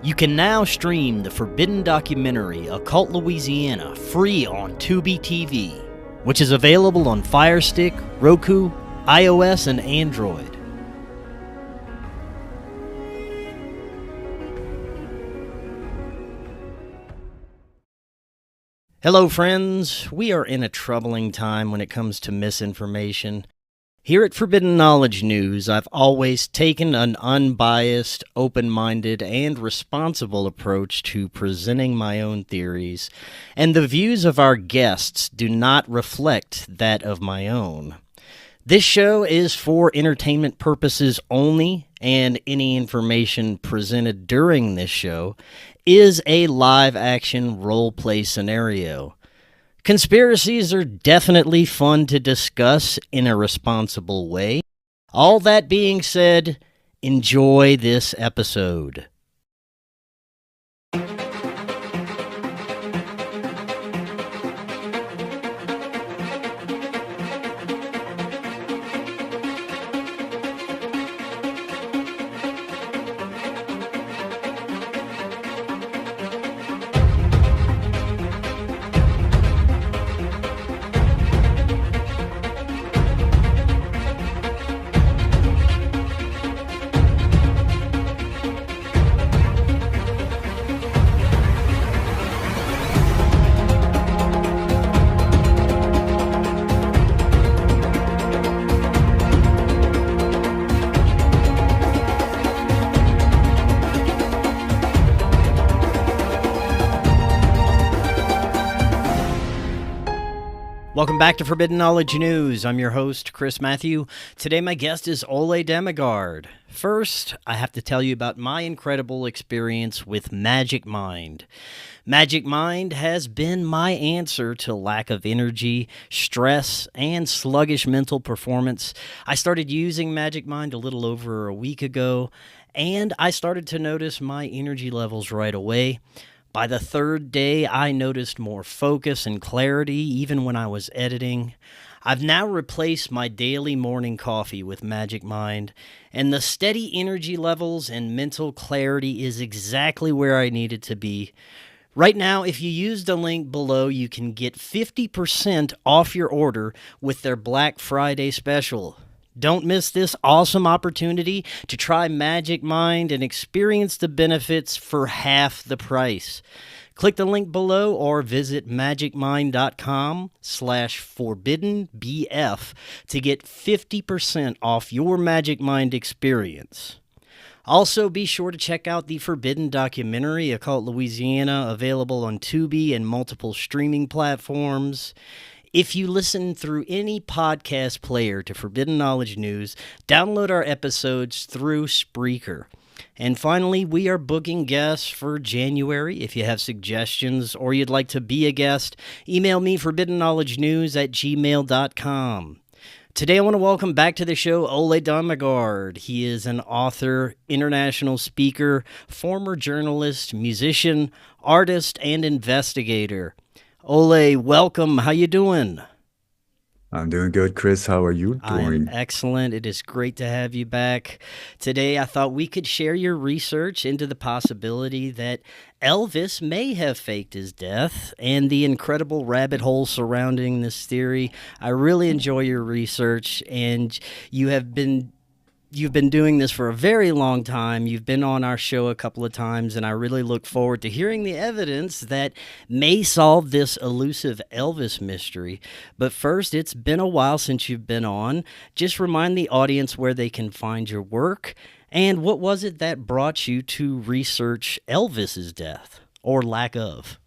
You can now stream the forbidden documentary Occult Louisiana free on Tubi TV, which is available on Fire Stick, Roku, iOS, and Android. Hello friends, we are in a troubling time when it comes to misinformation. Here at Forbidden Knowledge News, I've always taken an unbiased, open-minded, and responsible approach to presenting my own theories, and the views of our guests do not reflect that of my own. This show is for entertainment purposes only, and any information presented during this show is a live-action role-play scenario. Conspiracies are definitely fun to discuss in a responsible way. All that being said, enjoy this episode. Welcome back to Forbidden Knowledge News. I'm your host, Chris Matthew. Today my guest is Ole Dammegard. First, I have to tell you about my incredible experience with Magic Mind. Magic Mind has been my answer to lack of energy, stress, and sluggish mental performance. I started using Magic Mind a little over a week ago, and I started to notice my energy levels right away. By the third day, I noticed more focus and clarity even when I was editing. I've now replaced my daily morning coffee with Magic Mind, and the steady energy levels and mental clarity is exactly where I need it to be. Right now, if you use the link below, you can get 50% off your order with their Black Friday special. Don't miss this awesome opportunity to try Magic Mind and experience the benefits for half the price. Click the link below or visit magicmind.com/forbiddenbf to get 50% off your Magic Mind experience. Also, be sure to check out the Forbidden documentary, Occult Louisiana, available on Tubi and multiple streaming platforms. If you listen through any podcast player to Forbidden Knowledge News, download our episodes through Spreaker. And finally, we are booking guests for January. If you have suggestions or you'd like to be a guest, email me forbiddenknowledgenews@gmail.com. Today I want to welcome back to the show Ole Dammegard. He is an author, international speaker, former journalist, musician, artist, and investigator. Ole, welcome. How you doing? I'm doing good, Chris. How are you doing? I'm excellent. It is great to have you back. Today, I thought we could share your research into the possibility that Elvis may have faked his death and the incredible rabbit hole surrounding this theory. I really enjoy your research, and you've been doing this for a very long time. You've been on our show a couple of times, and I really look forward to hearing the evidence that may solve this elusive Elvis mystery. But first, it's been a while since you've been on. Just remind the audience where they can find your work, and what was it that brought you to research Elvis's death, or lack of?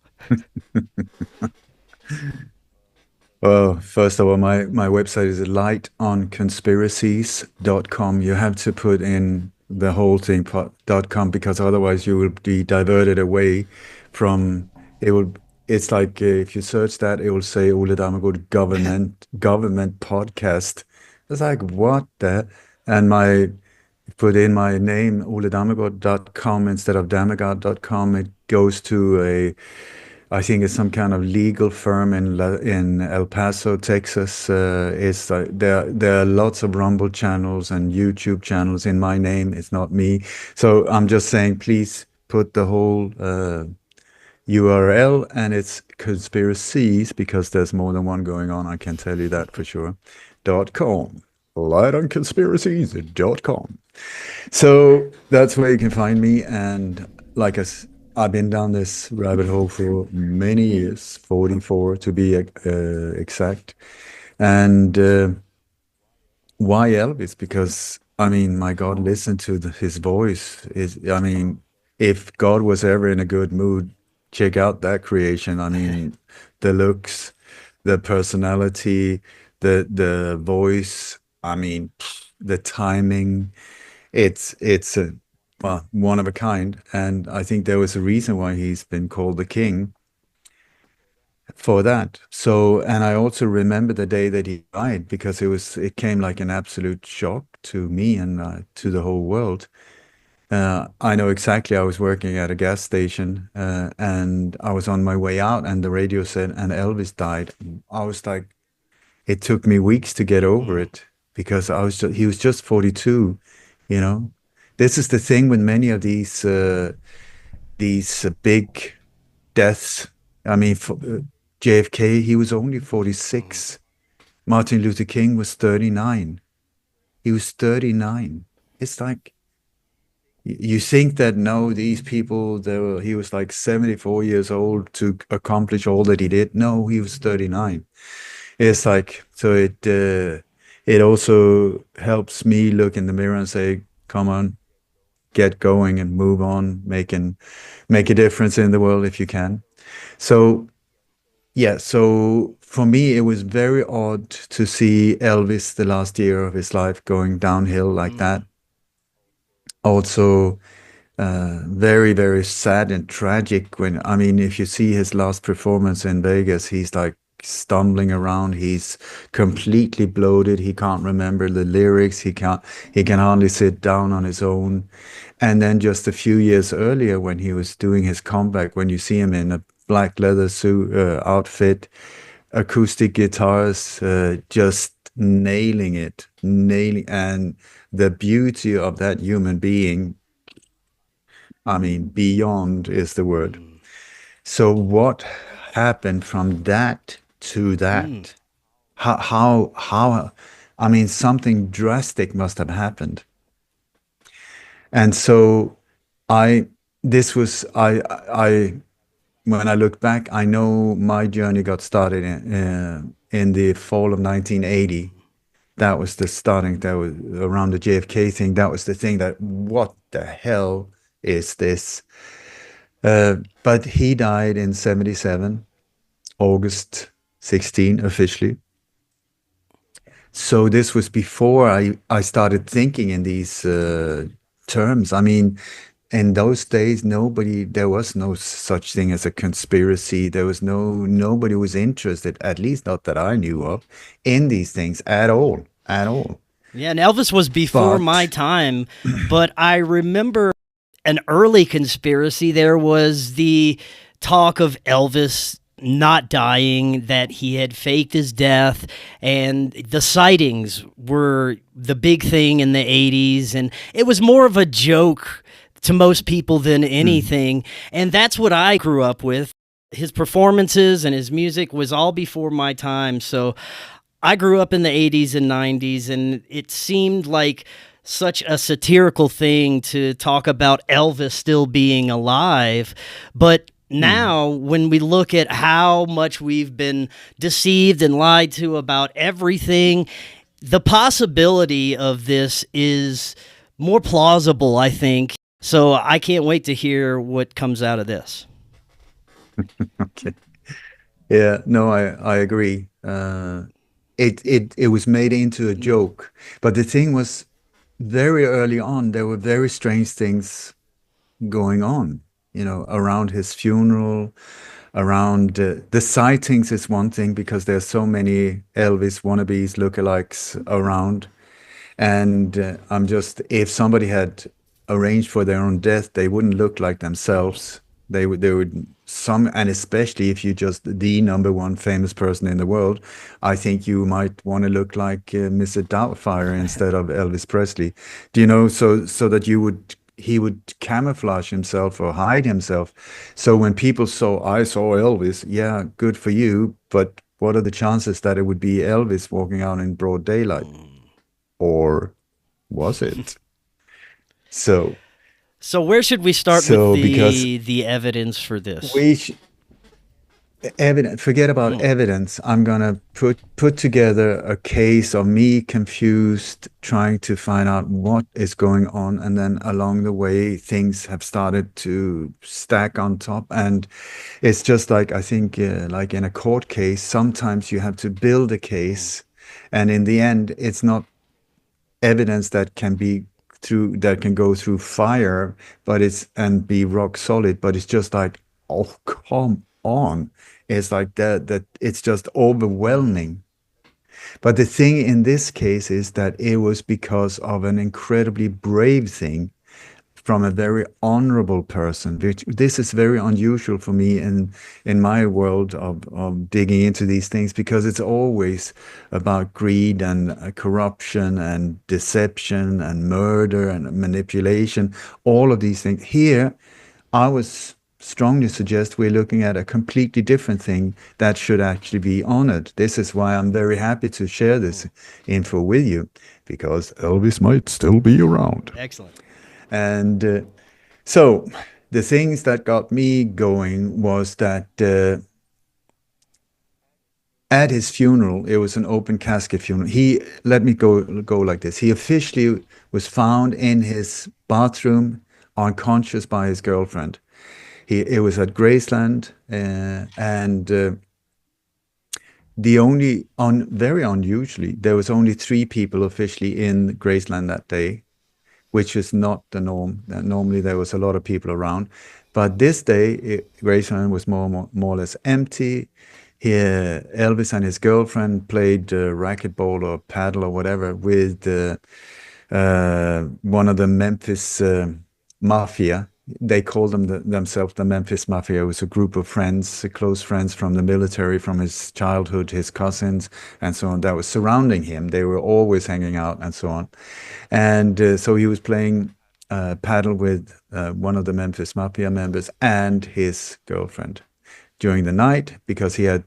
Well, first of all, my website is lightonconspiracies.com. You have to put in the whole thing .com, because otherwise you will be diverted away from it. It's like if you search that, it will say Ole Dammegard government podcast. It's like, what the? And put in my name, oledammegard.com, instead of dammegard.com. It goes to I think it's some kind of legal firm in El Paso, Texas. There are lots of Rumble channels and YouTube channels in my name. It's not me. So I'm just saying, please put the whole URL, and it's conspiracies because there's more than one going on. I can tell you that for sure. .com. lightonconspiracies.com. So that's where you can find me. And like I've been down this rabbit hole for many years, 44 to be exact. And why Elvis? Because I mean, my God, listen to his voice. I mean, if God was ever in a good mood, check out that creation. I mean, the looks, the personality, the voice. I mean, the timing. It's a well, one of a kind, and I think there was a reason why he's been called the king for that. So, and I also remember the day that he died because it came like an absolute shock to me and to the whole world. I know exactly. I was working at a gas station, and I was on my way out, and the radio said, "And Elvis died." I was like, it took me weeks to get over it because he was just 42, you know. This is the thing with many of these big deaths. I mean, JFK, he was only 46. Martin Luther King was 39. He was 39. It's like you think that no, these people, he was like 74 years old to accomplish all that he did. No, he was 39. It's like, so it also helps me look in the mirror and say, come on, get going and move on, make a difference in the world if you can. So yeah, so for me, it was very odd to see Elvis the last year of his life going downhill like that. Also, very, very sad and tragic when, I mean, if you see his last performance in Vegas, he's like stumbling around. He's completely bloated. He can't remember the lyrics. He can hardly sit down on his own. And then just a few years earlier, when he was doing his comeback, when you see him in a black leather suit outfit, acoustic guitars, just nailing, and the beauty of that human being. I mean, beyond is the word. So what happened from that to that? How, I mean, something drastic must have happened. And so I, this was, when I look back, I know my journey got started in the fall of 1980. That was the starting, that was around the JFK thing. That was the thing that, what the hell is this? But he died in 77, August 16, officially. So this was before I started thinking in these terms. I mean, in those days, there was no such thing as a conspiracy. There was nobody was interested, at least not that I knew of, in these things at all. Yeah, and Elvis was before my time, but I remember an early conspiracy. There was the talk of Elvis not dying, that he had faked his death, and the sightings were the big thing in the 80s, and it was more of a joke to most people than anything, and that's what I grew up with. His performances and his music was all before my time, so I grew up in the 80s and 90s, and it seemed like such a satirical thing to talk about Elvis still being alive. But now, when we look at how much we've been deceived and lied to about everything, the possibility of this is more plausible, I think. So I can't wait to hear what comes out of this. Okay. Yeah, no, I agree. It was made into a joke, but the thing was, very early on, there were very strange things going on, around his funeral, around the sightings is one thing because there's so many Elvis wannabes, lookalikes around. And if somebody had arranged for their own death, they wouldn't look like themselves. They would, and especially if you're just the number one famous person in the world, I think you might want to look like Mr. Doubtfire instead of Elvis Presley. Do you know? So that you would, he would camouflage himself or hide himself. So when people saw, I saw Elvis, yeah, good for you, but what are the chances that it would be Elvis walking out in broad daylight? Or was it? So, So where should we start with so because the evidence for this? we evidence, forget about evidence. I'm gonna put together a case of me confused, trying to find out what is going on, and then along the way, things have started to stack on top. And it's just like I think, like in a court case, sometimes you have to build a case, and in the end, it's not evidence that can be through that can go through fire, but it's and be rock solid. But it's just like, oh, come on. It's like that it's just overwhelming. But the thing in this case is that it was because of an incredibly brave thing from a very honorable person, which this is very unusual for me in my world of digging into these things, because it's always about greed and corruption and deception and murder and manipulation, all of these things. Here, I was strongly suggest we're looking at a completely different thing that should actually be honored. This is why I'm very happy to share this info with you, because Elvis might still be around. Excellent. And so the things that got me going was that at his funeral, it was an open casket funeral. He let me go like this. He officially was found in his bathroom, unconscious by his girlfriend. It was at Graceland, and the only on very unusually, there was only 3 people officially in Graceland that day, which is not the norm. Normally there was a lot of people around, but this day Graceland was more or less empty. Here, Elvis and his girlfriend played racquetball or paddle or whatever with one of the Memphis Mafia. They called themselves the Memphis Mafia. It was a group of friends, close friends from the military, from his childhood, his cousins, and so on, that was surrounding him. They were always hanging out and so on. And so he was playing paddle with one of the Memphis Mafia members and his girlfriend during the night, because he had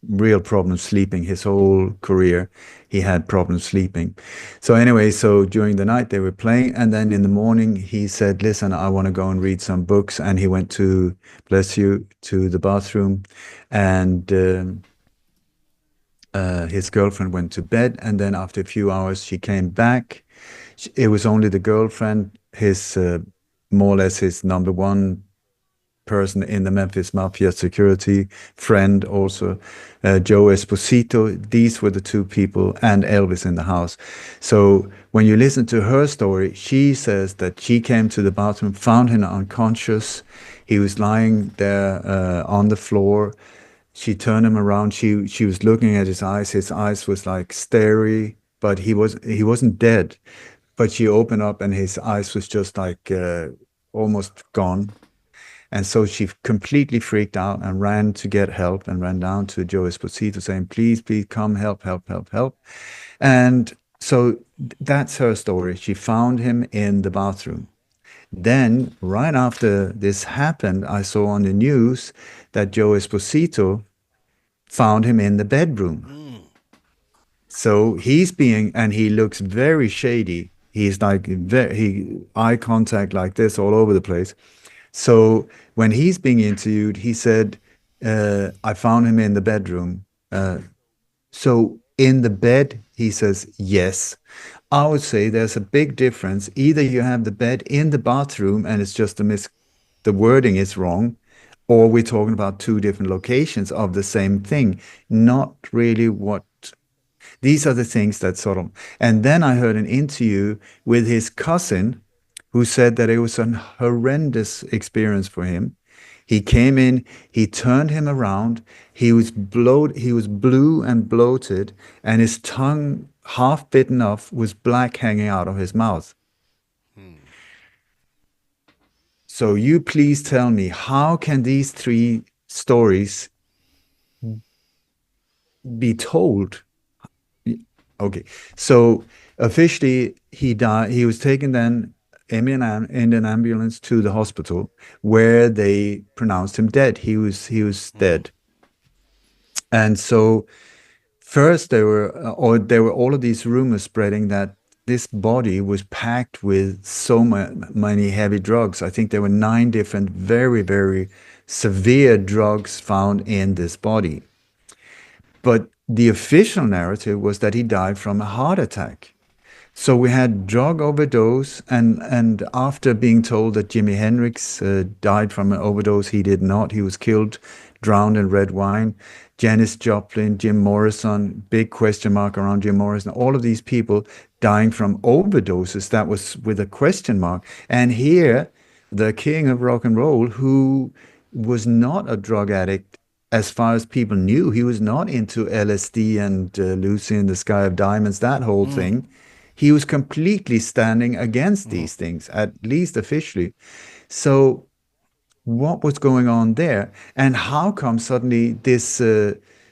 real problems sleeping. His whole career, he had problems sleeping. So anyway, so during the night they were playing, and then in the morning he said, listen, I want to go and read some books. And he went to, bless you, to the bathroom, and his girlfriend went to bed. And then after a few hours, she came back. It was only the girlfriend, his more or less his number one person in the Memphis Mafia security, friend also, Joe Esposito. These were the 2 people, and Elvis in the house. So when you listen to her story, she says that she came to the bathroom, found him unconscious. He was lying there on the floor. She turned him around. She was looking at his eyes. His eyes was like starry, but he wasn't dead. But she opened up, and his eyes was just like almost gone. And so she completely freaked out and ran to get help, and ran down to Joe Esposito saying, please, please come, help, help, help, help. And so that's her story. She found him in the bathroom. Then, right after this happened, I saw on the news that Joe Esposito found him in the bedroom. So and he looks very shady. He's like, eye contact like this all over the place. So when he's being interviewed, he said, I found him in the bedroom. So in the bed, he says, yes. I would say there's a big difference. Either you have the bed in the bathroom and it's just the wording is wrong, or we're talking about 2 different locations of the same thing. Not really what. These are the things that sort of. And then I heard an interview with his cousin, who said that it was a horrendous experience for him. He came in, he turned him around, he was blue and bloated, and his tongue, half bitten off, was black hanging out of his mouth. So you please tell me, how can these 3 stories be told? Okay, so officially he died. He was taken then in an ambulance to the hospital, where they pronounced him dead. He was dead. And so first there were all of these rumors spreading that this body was packed with so many heavy drugs. I think there were 9 different very, very severe drugs found in this body. But the official narrative was that he died from a heart attack. So we had drug overdose, and after being told that Jimi Hendrix died from an overdose, he did not. He was killed, drowned in red wine. Janis Joplin, Jim Morrison, big question mark around Jim Morrison. All of these people dying from overdoses, that was with a question mark. And here, the king of rock and roll, who was not a drug addict as far as people knew, he was not into LSD and Lucy in the Sky of Diamonds, that whole thing. He was completely standing against these things, at least officially. So what was going on there? And how come suddenly this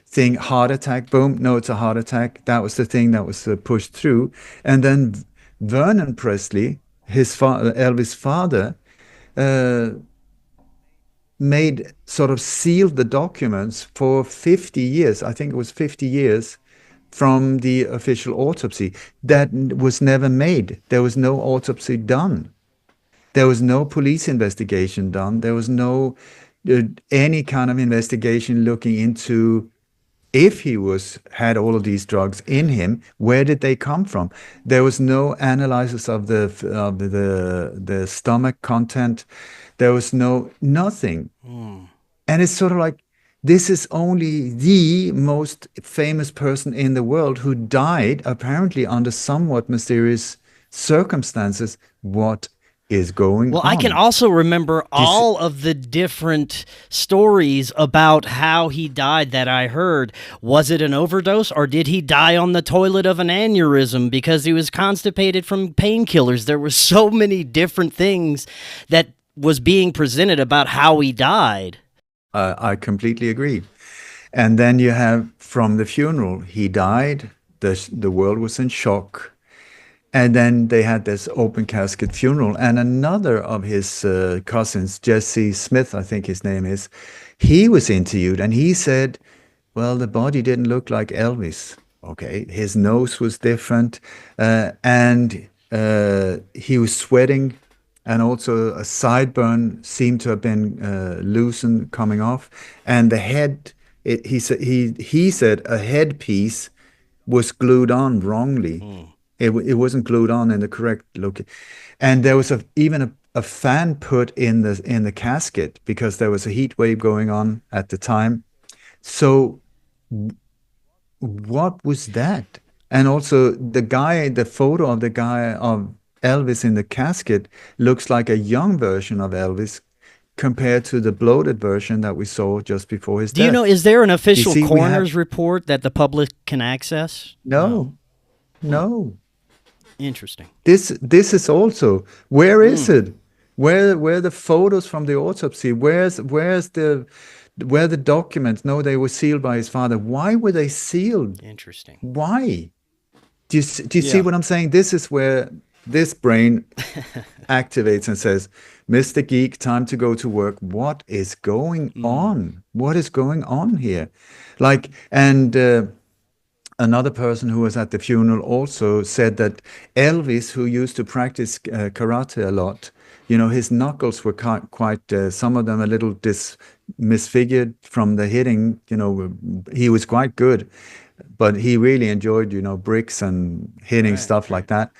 thing, heart attack, boom, no, it's a heart attack. That was the thing that was pushed through. And then Vernon Presley, Elvis' father, made sort of sealed the documents for 50 years. I think it was 50 years from the official autopsy that was never made. There was no autopsy done. There was no police investigation done. There was no any kind of investigation looking into if he had all of these drugs in him. Where did they come from? There was no analysis of the stomach content. There was nothing. And it's sort of like, this is only the most famous person in the world who died apparently under somewhat mysterious circumstances. What is going on? Well, I can also remember all of the different stories about how he died that I heard. Was it an overdose, or did he die on the toilet of an aneurysm because he was constipated from painkillers? There were so many different things that was being presented about how he died. I completely agree. And then you have from the funeral, he died, the world was in shock. And then they had this open casket funeral. And another of his cousins, Jesse Smith, I think his name is, he was interviewed and he said, well, the body didn't look like Elvis. Okay, his nose was different, and he was sweating, and also a sideburn seemed to have been loosened, coming off, and the head. He said a headpiece was glued on wrongly. It wasn't glued on in the correct look, and there was even a fan put in the casket because there was a heat wave going on at the time. So what was that? And also the photo of the guy of Elvis in the casket looks like a young version of Elvis compared to the bloated version that we saw just before his death. Do you know, is there an official see, coroner's report that the public can access? No. Interesting. This is also, where is it? Where the photos from the autopsy? Where the documents? No, they were sealed by his father. Why were they sealed? Interesting. Why? Do you see what I'm saying? This is where this brain activates and says, Mr. Geek, time to go to work. What is going on? What is going on here? Like, and another person who was at the funeral also said that Elvis, who used to practice karate a lot, his knuckles were quite some of them a little misfigured from the hitting. He was quite good, but he really enjoyed, bricks and hitting stuff like that.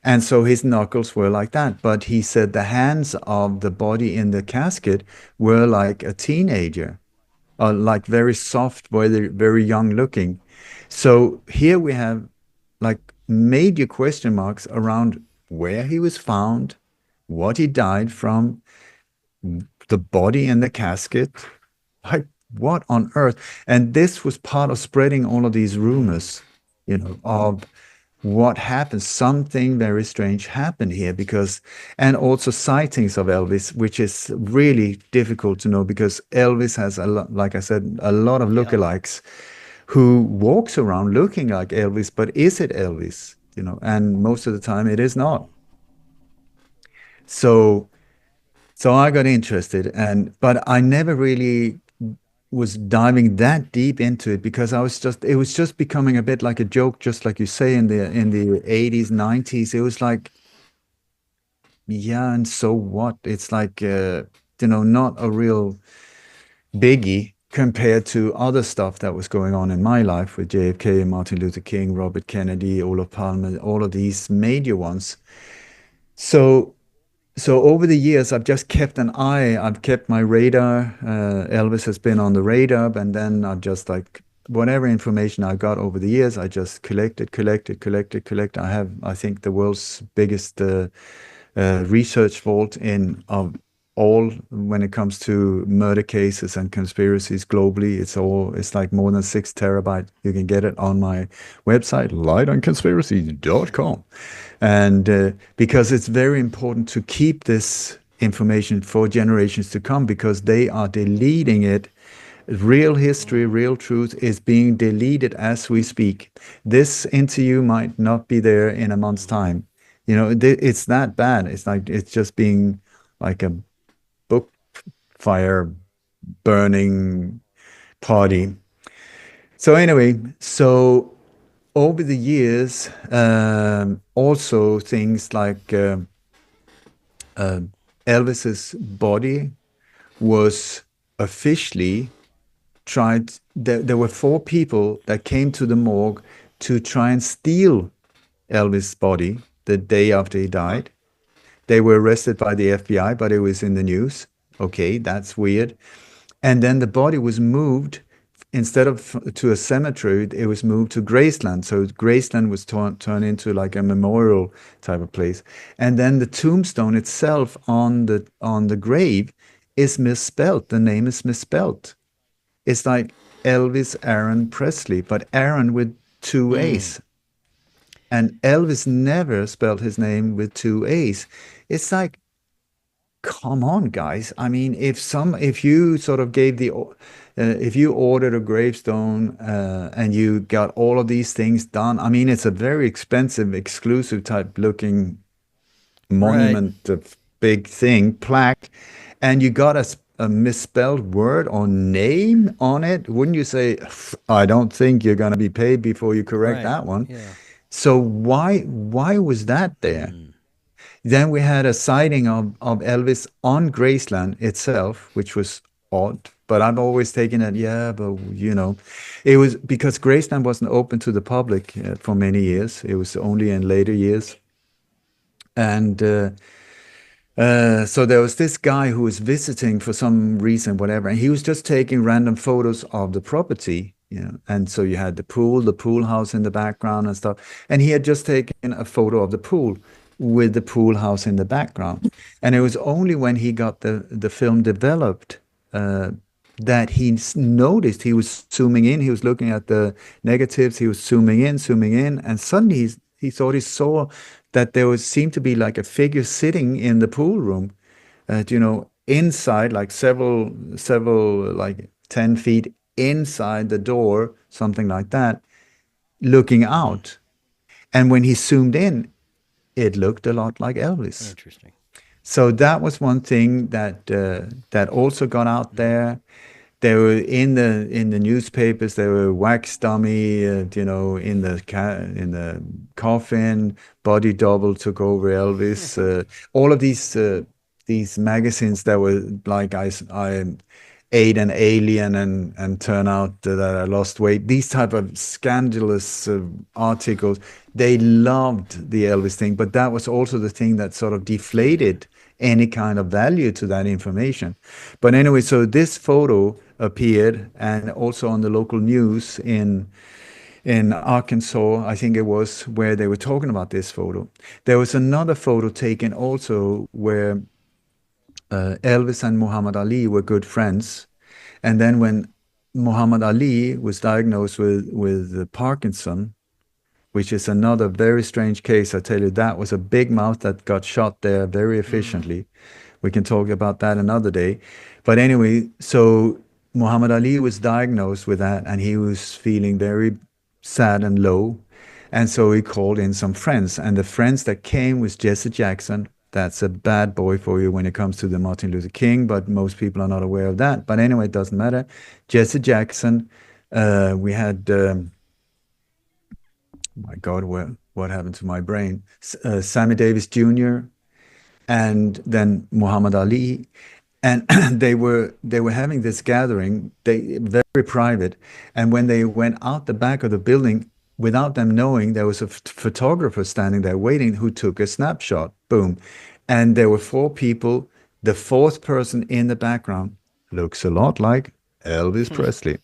And so his knuckles were like that. But he said the hands of the body in the casket were like a teenager, like very soft, very, very young looking. So here we have like major question marks around where he was found, what he died from, the body in the casket. Like, what on earth? And this was part of spreading all of these rumors, of what happened. Something very strange happened here and also sightings of Elvis, which is really difficult to know because Elvis has, like I said, a lot of lookalikes who walks around looking like Elvis, but is it Elvis? And most of the time it is not. So so I got interested, and but I never really was diving that deep into it because I was just it was just becoming a bit like a joke, just like you say in the 80s, 90s. It was like, yeah, and so what? It's like not a real biggie compared to other stuff that was going on in my life with JFK, Martin Luther King, Robert Kennedy, Olof Palme, all of these major ones. So so over the years, I've just kept an eye. I've kept my radar. Elvis has been on the radar, and then I've just like whatever information I got over the years, I just collected. I have, I think, the world's biggest research vault in of all when it comes to murder cases and conspiracies globally. It's like more than 6 terabyte. You can get it on my website, lightonconspiracies.com. And because it's very important to keep this information for generations to come because they are deleting it. Real history, real truth is being deleted as we speak. This interview might not be there in a month's time. It's that bad. It's like it's just being like a book fire burning party. So anyway, so over the years, also things like Elvis's body was officially tried. There were 4 people that came to the morgue to try and steal Elvis' body the day after he died. They were arrested by the FBI, but it was in the news. Okay, that's weird. And then the body was moved instead of to a cemetery, it was moved to Graceland. So Graceland was turned into like a memorial type of place. And then the tombstone itself on the grave is misspelled. The name is misspelled. It's like Elvis Aaron Presley, but Aaron with two Mm. A's. And Elvis never spelled his name with 2 A's. It's like, come on, guys. I mean, if you sort of if you ordered a gravestone and you got all of these things done, I mean, it's a very expensive, exclusive type looking Right. monument of big thing, plaque, and you got a misspelled word or name on it. Wouldn't you say, I don't think you're going to be paid before you correct Right. that one? Yeah. So why was that there? Mm. Then we had a sighting of Elvis on Graceland itself, which was odd. But I've always taken it, yeah, but it was because Graceland wasn't open to the public for many years. It was only in later years. And so there was this guy who was visiting for some reason, whatever, and he was just taking random photos of the property, And so you had the pool house in the background and stuff. And he had just taken a photo of the pool with the pool house in the background. And it was only when he got the film developed uh, that noticed he was zooming in. He was looking at the negatives. He was zooming in, and suddenly he thought he saw that there was seemed to be like a figure sitting in the pool room, inside, like several like 10 feet inside the door, something like that, looking Mm. out. And when he zoomed in, it looked a lot like Elvis. Interesting. So that was one thing that also got out Mm. there. They were in the newspapers. They were wax dummy, in the coffin. Body double took over Elvis. All of these magazines that were like I ate an alien and turn out that I lost weight. These type of scandalous articles. They loved the Elvis thing, but that was also the thing that sort of Yeah. deflated any kind of value to that information. But anyway, so this photo appeared and also on the local news in Arkansas, I think it was, where they were talking about this photo. There was another photo taken also where Elvis and Muhammad Ali were good friends. And then when Muhammad Ali was diagnosed with Parkinson, which is another very strange case. I tell you, that was a big mouth that got shot there very Mm. efficiently. We can talk about that another day. But anyway, so Muhammad Ali was diagnosed with that and he was feeling very sad and low. And so he called in some friends. And the friends that came was Jesse Jackson That's a bad boy for you when it comes to the Martin Luther King, but most people are not aware of that. But anyway, it doesn't matter. Jesse Jackson. We had, my God, what happened to my brain? Sammy Davis Jr. and then Muhammad Ali, and they were having this gathering, they very private, and when they went out the back of the building, without them knowing, there was a photographer standing there waiting who took a snapshot. Boom, and there were four people. The fourth person in the background looks a lot like Elvis Presley.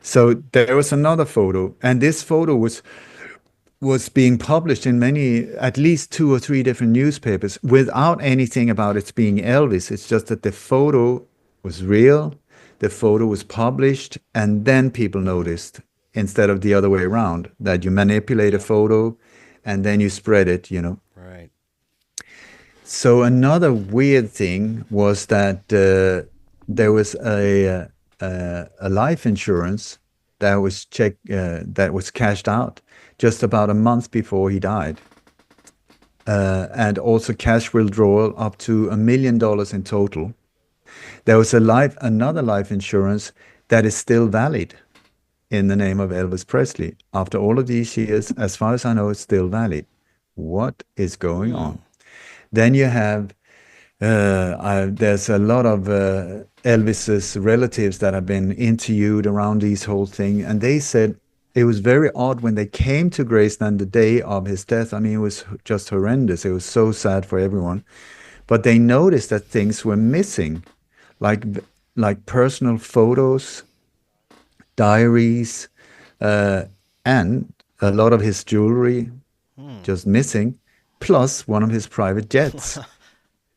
So there was another photo, and this photo was being published in many, at least two or three different newspapers without anything about it being Elvis. It's just that the photo was real, the photo was published, and then people noticed instead of the other way around, that you manipulate a photo and then you spread it, you know. Right. So another weird thing was that there was a life insurance that was cashed out just about a month before he died, and also cash withdrawal up to $1 million in total. There was another life insurance that is still valid in the name of Elvis Presley. After all of these years, as far as I know, it's still valid. What is going on? Then you have there's a lot of Elvis's relatives that have been interviewed around this whole thing, and they said it was very odd when they came to Graceland the day of his death. I mean, it was just horrendous. It was so sad for everyone. But they noticed that things were missing, like personal photos, diaries, and a lot of his jewelry just missing, plus one of his private jets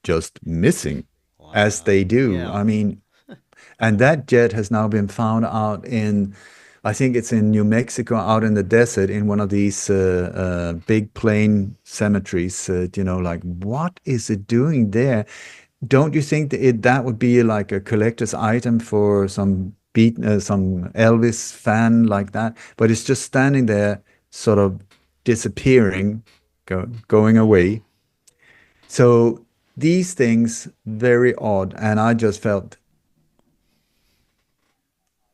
just missing, as they do. Yeah. I mean, and that jet has now been found out in, I think it's in New Mexico, out in the desert, in one of these big plain cemeteries. You know, like, what is it doing there? Don't you think that would be like a collector's item for some Elvis fan like that? But it's just standing there, sort of disappearing, going away. So these things, very odd, and I just felt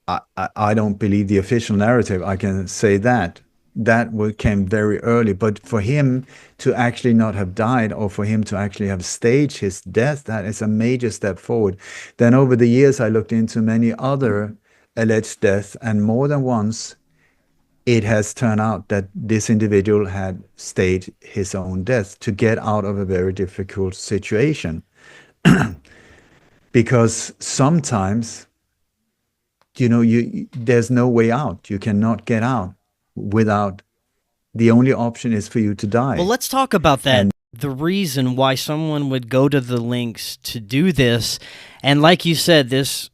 I don't believe the official narrative. I can say that came very early, but for him to actually not have died, or for him to actually have staged his death, that is a major step forward. Then over the years, I looked into many other alleged deaths, and more than once, it has turned out that this individual had staged his own death to get out of a very difficult situation. Because sometimes, you know, there's no way out. You cannot get out without, the only option is for you to die. Well, let's talk about that. The reason why someone would go to the links to do this, and like you said, this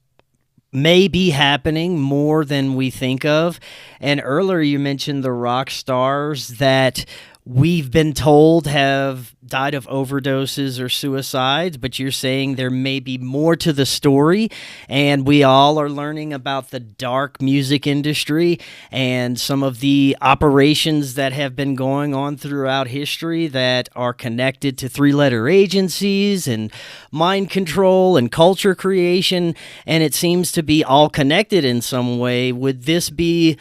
may be happening more than we think of. And earlier you mentioned the rock stars that we've been told have died of overdoses or suicides, but you're saying there may be more to the story, and we all are learning about the dark music industry and some of the operations that have been going on throughout history that are connected to three-letter agencies and mind control and culture creation, and it seems to be all connected in some way. Would this be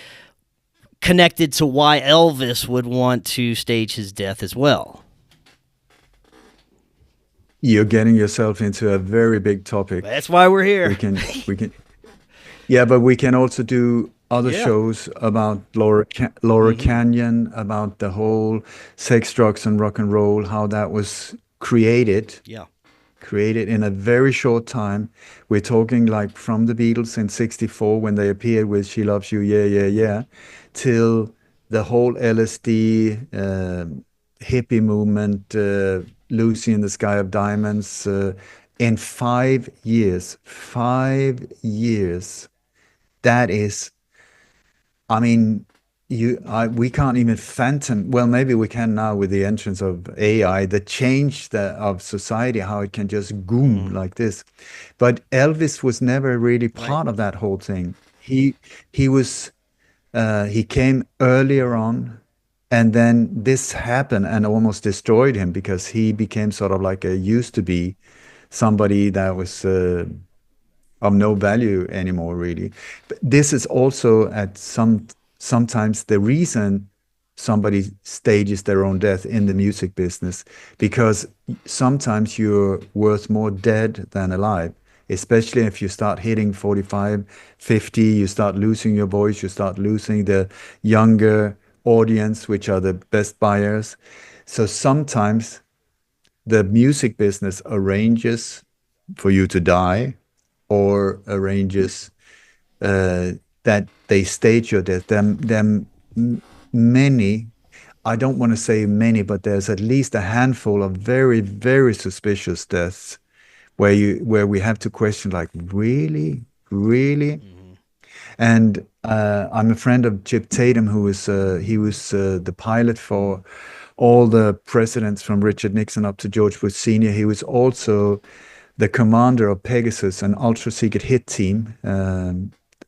connected to why Elvis would want to stage his death as well? You're getting yourself into a very big topic. That's why we're here. We can, yeah, but we can also do other shows about Laura Canyon, about the whole sex, drugs, and rock and roll, how that was created. Yeah. Created in a very short time. We're talking like from the Beatles in '64 when they appeared with "She Loves You, Yeah, Yeah, Yeah," till the whole LSD hippie movement, Lucy in the Sky of Diamonds, in 5 years. 5 years. That is, I mean, we can't even fathom. Well, maybe we can now with the entrance of AI, the change of society, how it can just boom like this. But Elvis was never really part of that whole thing. He came earlier on. And then this happened and almost destroyed him because he became sort of like a used to be somebody that was of no value anymore, really. But this is also at sometimes the reason somebody stages their own death in the music business, because sometimes you're worth more dead than alive, especially if you start hitting 45, 50, you start losing your voice, you start losing the younger audience, which are the best buyers. So sometimes the music business arranges for you to die, or arranges uh, that they stage your death. Many, I don't want to say many, but there's at least a handful of very, very suspicious deaths where we have to question, like, really, really. Hmm. And I'm a friend of Chip Tatum, who was he was the pilot for all the presidents from Richard Nixon up to George Bush Sr. He was also the commander of Pegasus, an ultra secret hit team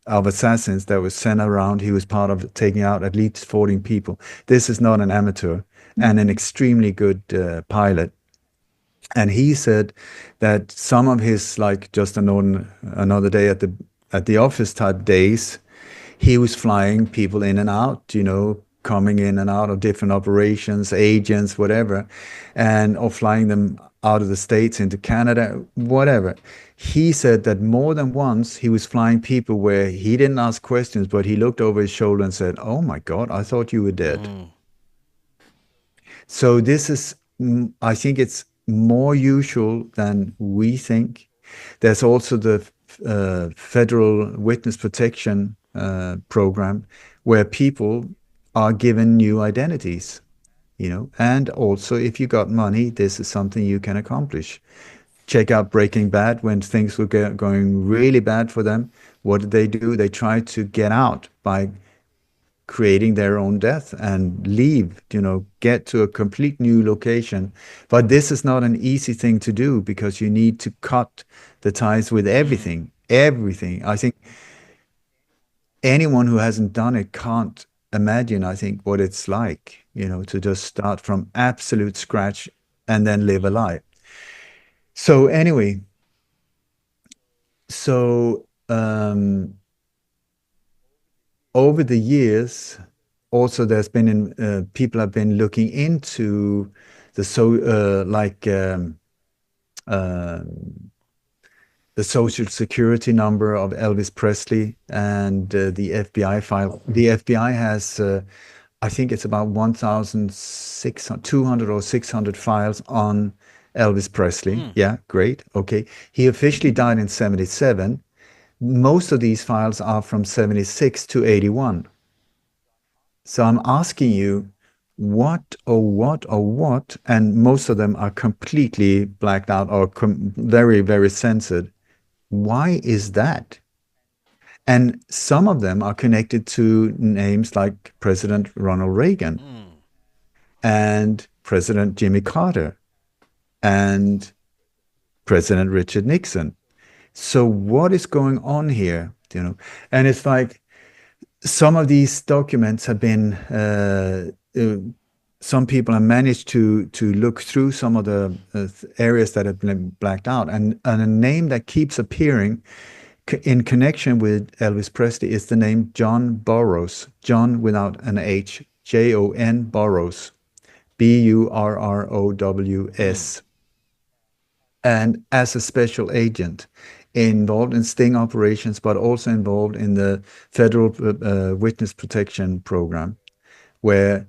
of assassins that was sent around. He was part of taking out at least 14 people. This is not an amateur, and an extremely good pilot. And he said that some of his, like, just another day at the office type days, he was flying people in and out, coming in and out of different operations, agents, whatever, and or flying them out of the States into Canada, whatever. He said that more than once he was flying people where he didn't ask questions, but he looked over his shoulder and said, "Oh my God, I thought you were dead." Mm. So this is, I think it's more usual than we think. There's also the federal witness protection program, where people are given new identities, and also if you got money, this is something you can accomplish. Check out Breaking Bad. When things were going really bad for them, what did they do? They tried to get out by creating their own death and leave, get to a complete new location. But this is not an easy thing to do, because you need to cut the ties with Mm. everything, everything. I think anyone who hasn't done it can't imagine, I think, what it's like, to just start from absolute scratch and then live a Mm. life. So anyway, so over the years, also there's been people have been looking into uh, the social security number of Elvis Presley, and the FBI file. The FBI has, I think it's about 1,600, 200 or 600 files on Elvis Presley. Mm. Yeah, great. Okay. He officially died in 77. Most of these files are from 76 to 81. So I'm asking you, what, and most of them are completely blacked out or very, very censored. Why is that? And some of them are connected to names like President Ronald Reagan Mm. and President Jimmy Carter and President Richard Nixon. So what is going on here? And it's like, some of these documents have been some people have managed to look through some of the areas that have been blacked out, and a name that keeps appearing in connection with Elvis Presley is the name John Burroughs. John without an H, Jon Burroughs, Mm. Burrows, and as a special agent involved in sting operations, but also involved in the federal witness protection program, where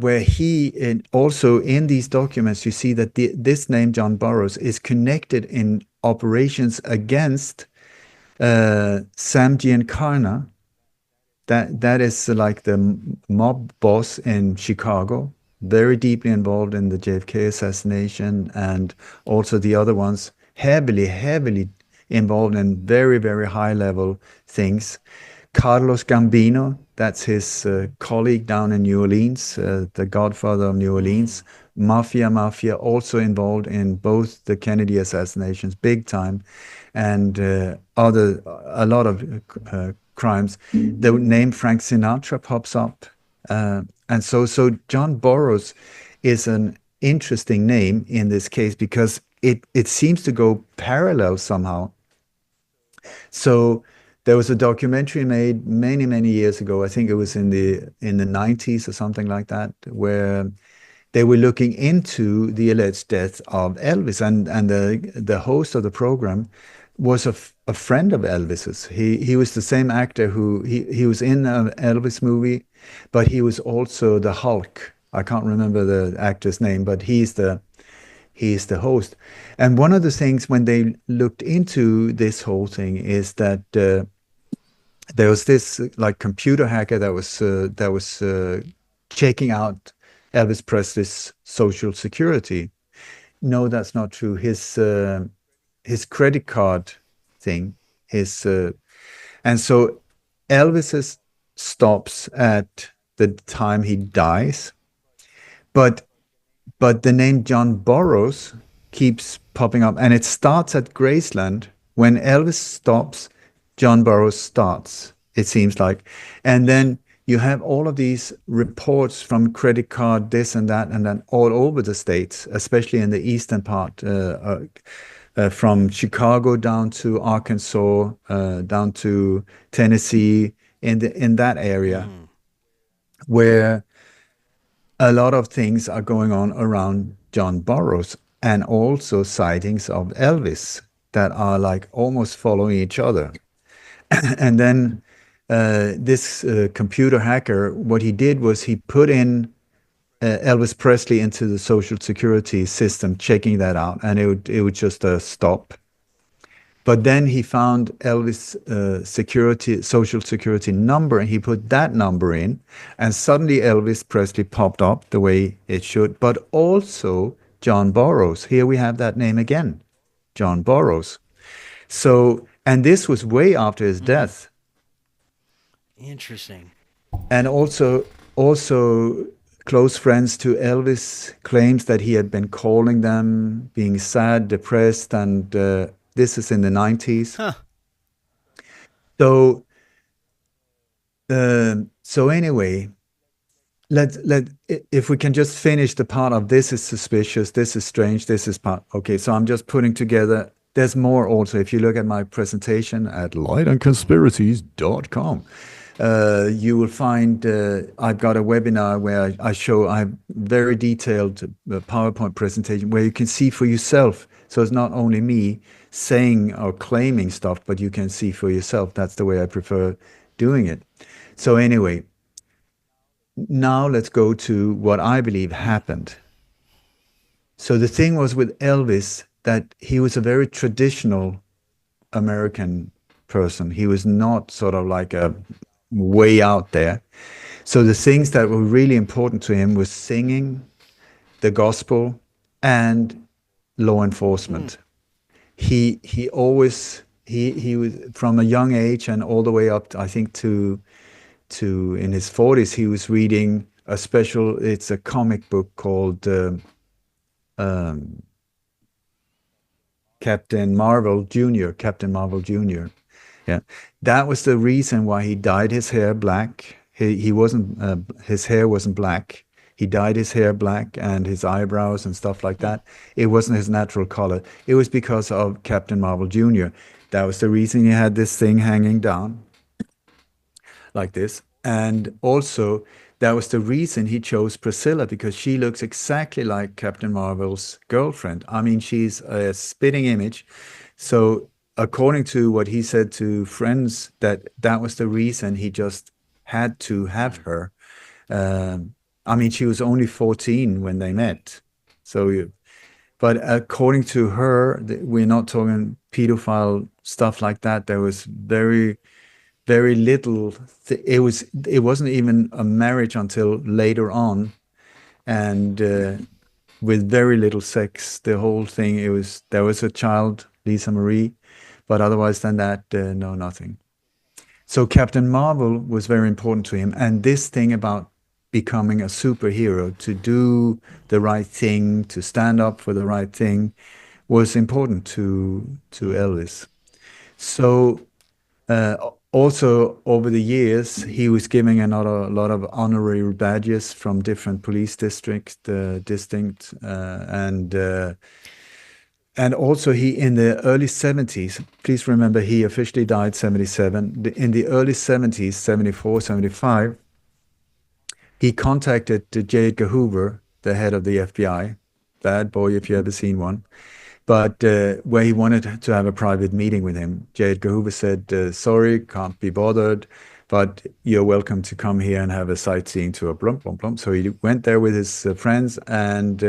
where he also in these documents, you see that this name John Burroughs is connected in operations against Sam Giancana. That is like the mob boss in Chicago, very deeply involved in the JFK assassination, and also the other ones, heavily, heavily involved in very, very high level things. Carlos Gambino, that's his colleague down in New Orleans, the godfather of New Mm. Orleans. Mafia, also involved in both the Kennedy assassinations, big time, and a lot of crimes. The name Frank Sinatra pops up. And so John Burroughs is an interesting name in this case because it seems to go parallel somehow. So there was a documentary made many, many years ago. I think it was in the 90s or something like that, where they were looking into the alleged death of Elvis, and the host of the program was a friend of Elvis's. He was the same actor who he was in an Elvis movie, but he was also the Hulk. I can't remember the actor's name, but he's the host. And one of the things when they looked into this whole thing is that there was this like computer hacker that was checking out Elvis Presley's social security. No, that's not true. His credit card thing, his and so Elvis's stops at the time he dies, but the name John Burroughs keeps popping up, and it starts at Graceland. When Elvis stops, John Burroughs starts, it seems like. And then you have all of these reports from credit card, this and then all over the states, especially in the eastern part, from Chicago down to Arkansas, down to Tennessee, in that area, where a lot of things are going on around John Burroughs, and also sightings of Elvis that are like almost following each other. And then this computer hacker, what he did was he put in Elvis Presley into the Social Security system, checking that out, and it would just stop. But then he found Elvis' social security number, and he put that number in, and suddenly Elvis Presley popped up the way it should. But also John Burroughs. Here we have that name again, John Burroughs. So, and this was way after his death. Interesting. And also close friends to Elvis claims that he had been calling them, being sad, depressed, and this is in the 90s. Huh. So so anyway, if we can just finish the part of this is suspicious, this is strange, this is part. Okay, so I'm just putting together. There's more also. If you look at my presentation at lightandconspiracies.com, you will find I've got a webinar where I have very detailed PowerPoint presentation where you can see for yourself. So it's not only me saying or claiming stuff, but you can see for yourself. That's the way I prefer doing it. So anyway, now let's go to what I believe happened. So the thing was with Elvis that he was a very traditional American person. He was not sort of like a way out there. So the things that were really important to him was singing, the gospel, and law enforcement. He always he was from a young age and all the way up, I think, to in his 40s, he was reading it's a comic book called Captain Marvel Jr. Yeah, that was the reason why he dyed his hair black. He wasn't his hair wasn't black. He dyed his hair black and his eyebrows and stuff like that. It wasn't his natural color. It was because of Captain Marvel Jr. That was the reason he had this thing hanging down like this. And also, that was the reason he chose Priscilla, because she looks exactly like Captain Marvel's girlfriend. I mean, she's a spitting image. So according to what he said to friends, that was the reason he just had to have her. I mean, she was only 14 when they met. But according to her, we're not talking pedophile stuff like that. There was very, very little. It wasn't even a marriage until later on, and with very little sex. The whole thing. There was a child, Lisa Marie, but otherwise than that, no, nothing. So Captain Marvel was very important to him, and this thing about becoming a superhero, to do the right thing, to stand up for the right thing, was important to Elvis. So Also, over the years, he was giving a lot of honorary badges from different police districts, distinct, and also he in the early 70s. Please remember, he officially died 77. In the early 70s, 74, 75, he contacted J. Edgar Hoover, the head of the FBI, bad boy if you ever seen one, but where he wanted to have a private meeting with him. J. Edgar Hoover said, sorry, can't be bothered, but you're welcome to come here and have a sightseeing tour. Blum, blum, blum. So he went there with his friends, and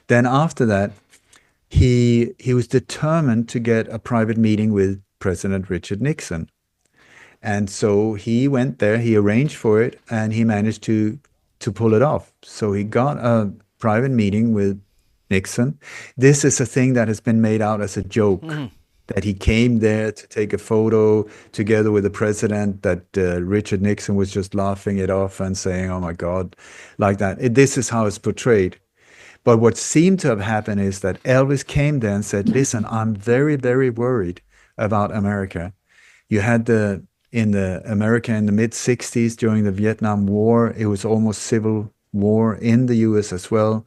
then after that, he was determined to get a private meeting with President Richard Nixon. And so he went there, he arranged for it, and he managed to pull it off. So he got a private meeting with Nixon. This is a thing that has been made out as a joke, that he came there to take a photo together with the president, that Richard Nixon was just laughing it off and saying, oh my God, like that. This is how it's portrayed. But what seemed to have happened is that Elvis came there and said, listen, I'm very, very worried about America. You had in the America in the mid 60s during the Vietnam War, it was almost civil war in the US as well.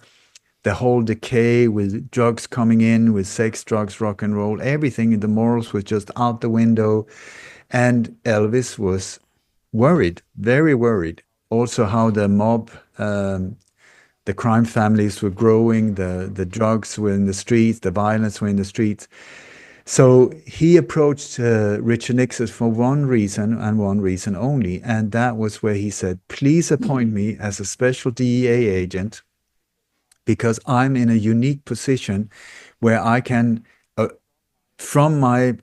The whole decay with drugs coming in, with sex, drugs, rock and roll, everything, the morals was just out the window. And Elvis was worried, very worried. Also how the mob, the crime families were growing, the drugs were in the streets, the violence were in the streets. So he approached Richard Nixon for one reason and one reason only, and that was where he said, please appoint me as a special DEA agent, because I'm in a unique position where I can, from my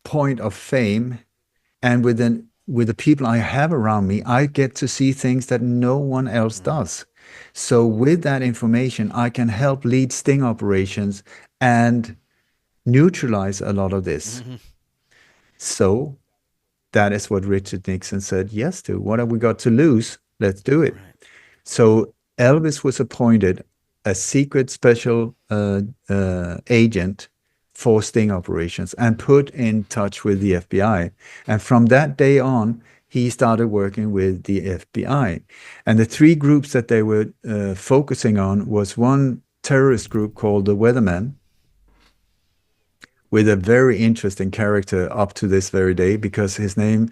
point of fame and with the people I have around me, I get to see things that no one else does. So with that information, I can help lead sting operations and neutralize a lot of this. So that is what Richard Nixon said yes to. What have we got to lose? Let's do it. So Elvis was appointed a secret special agent for sting operations and put in touch with the FBI. And from that day on, he started working with the FBI. And the three groups that they were focusing on was one terrorist group called the Weathermen, with a very interesting character up to this very day, because his name,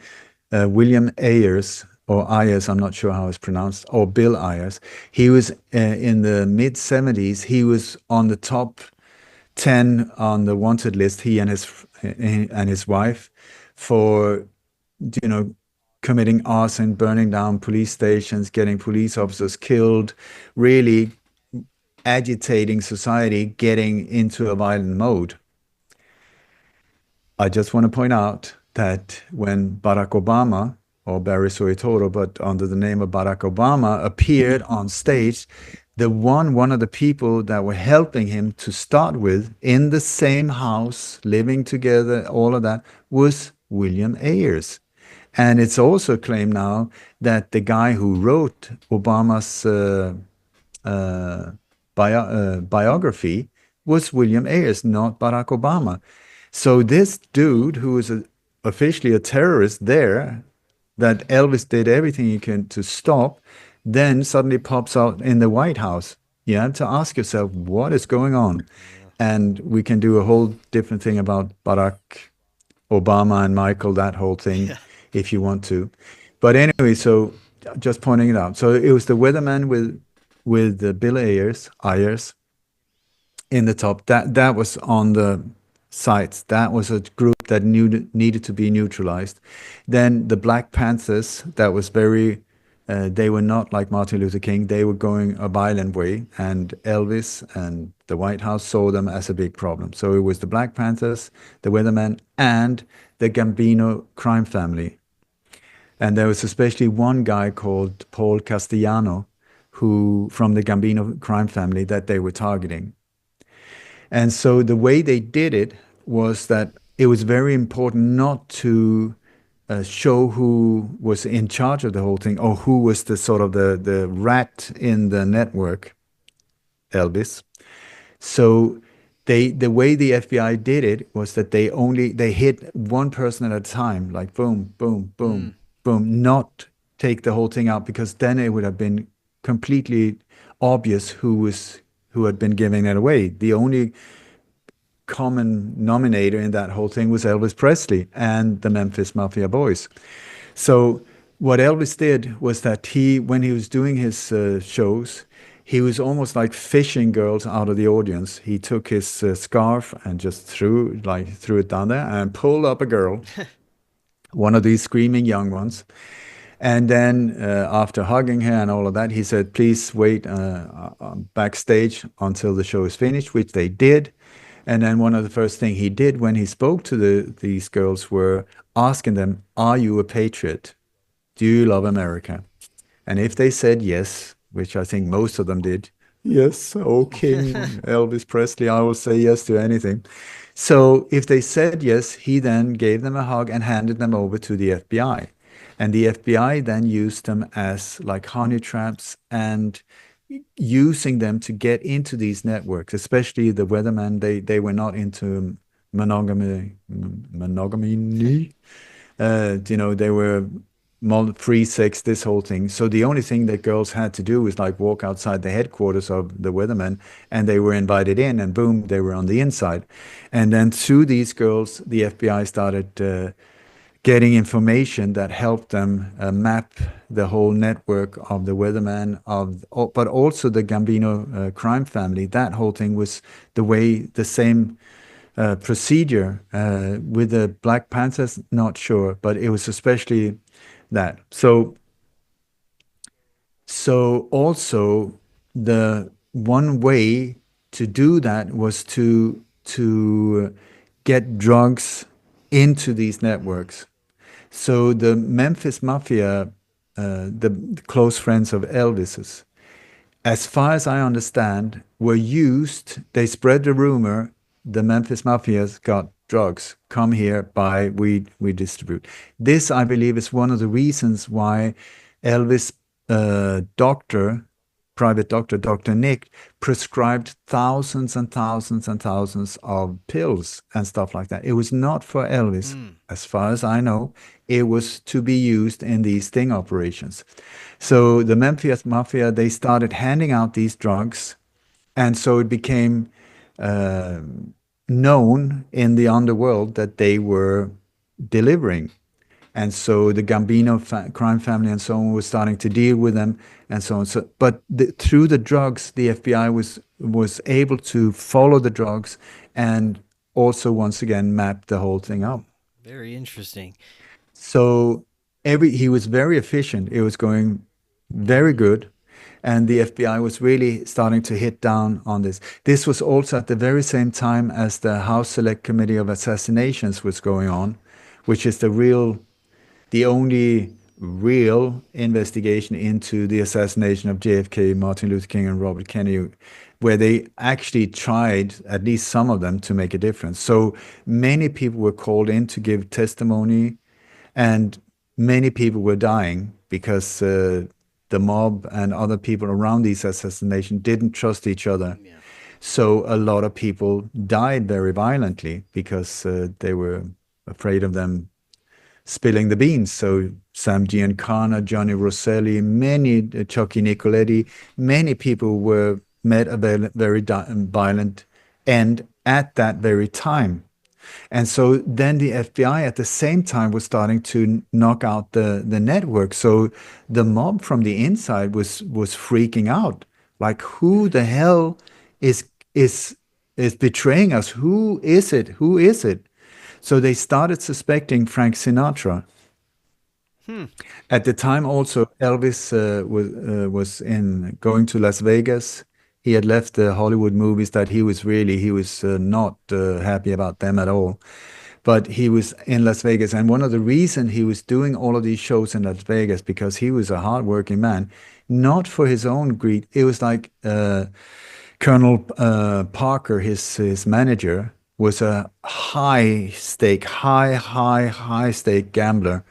William Ayers, or Ayers, I'm not sure how it's pronounced, or Bill Ayers, he was in the mid 70s, he was on the top 10 on the wanted list, he and his wife, for, you know, committing arson, burning down police stations, getting police officers killed, really agitating society, getting into a violent mode. I just want to point out that when Barack Obama, or Barry Soetoro, but under the name of Barack Obama, appeared on stage, one of the people that were helping him to start with, in the same house, living together, all of that, was William Ayers. And it's also claimed now that the guy who wrote Obama's biography was William Ayers, not Barack Obama. So this dude, who was officially a terrorist there, that Elvis did everything he can to stop, then suddenly pops out in the White House. You have to ask yourself, what is going on? And we can do a whole different thing about Barack Obama and Michael, that whole thing, if you want to. But anyway, so just pointing it out. So it was the Weatherman with Bill Ayers in the top. That was on the sites. That was a group that needed to be neutralized. Then the Black Panthers, that was very, they were not like Martin Luther King. They were going a violent way, and Elvis and the White House saw them as a big problem. So it was the Black Panthers, the Weathermen, and the Gambino crime family. And there was especially one guy called Paul Castellano, who from the Gambino crime family, that they were targeting. And so the way they did it was that it was very important not to show who was in charge of the whole thing, or who was the sort of the rat in the network, Elvis. So the way the FBI did it was that they hit one person at a time, like boom, boom, boom, boom, not take the whole thing out, because then it would have been completely obvious who had been giving it away. The only common nominator in that whole thing was Elvis Presley and the Memphis Mafia boys. So what Elvis did was that when he was doing his shows, he was almost like fishing girls out of the audience. He took his scarf and just threw it down there and pulled up a girl, one of these screaming young ones. And then after hugging her and all of that, he said, "Please wait backstage until the show is finished," which they did. And then one of the first thing he did when he spoke to these girls were asking them, "Are you a patriot? Do you love America?" And if they said yes, which I think most of them did, "Yes, oh King Elvis Presley, I will say yes to anything." So if they said yes, he then gave them a hug and handed them over to the FBI. And the FBI then used them as like honey traps and using them to get into these networks, especially the weathermen. They were not into monogamy. They were free sex, this whole thing. So the only thing that girls had to do was like walk outside the headquarters of the weathermen, and they were invited in, and boom, they were on the inside. And then through these girls, the FBI started getting information that helped them map the whole network of the weatherman, but also the Gambino crime family. That whole thing was the same procedure with the Black Panthers. Not sure, but it was especially that. So also the one way to do that was to get drugs into these networks. So the Memphis Mafia, the close friends of Elvis's, as far as I understand, were used. They spread the rumor the Memphis Mafia's got drugs. Come here, buy, we distribute. This, I believe, is one of the reasons why Elvis' private doctor, Dr. Nick, prescribed thousands and thousands and thousands of pills and stuff like that. It was not for Elvis, as far as I know. It was to be used in these sting operations. So the Memphis Mafia, they started handing out these drugs, and so it became known in the underworld that they were delivering. And so the Gambino crime family and so on was starting to deal with them and so on. So, but through the drugs, the FBI was able to follow the drugs and also once again map the whole thing up. Very interesting. So he was very efficient. It was going very good. And the FBI was really starting to hit down on this. This was also at the very same time as the House Select Committee of Assassinations was going on, which is the only real investigation into the assassination of JFK, Martin Luther King, and Robert Kennedy, where they actually tried, at least some of them, to make a difference. So many people were called in to give testimony, and many people were dying because the mob and other people around these assassinations didn't trust each other. Yeah. So a lot of people died very violently because they were afraid of them spilling the beans. So Sam Giancana, Johnny Rosselli, Chucky Nicoletti, many people met a very violent end at that very time. And so then the FBI at the same time was starting to knock out the network. So the mob from the inside was freaking out. Like, who the hell is betraying us? Who is it? Who is it? So they started suspecting Frank Sinatra. At the time also, Elvis was going to Las Vegas. He had left the Hollywood movies that he was not happy about them at all. But he was in Las Vegas. And one of the reasons he was doing all of these shows in Las Vegas, because he was a hardworking man, not for his own greed. It was like Colonel Parker, his manager, was a high stake gambler.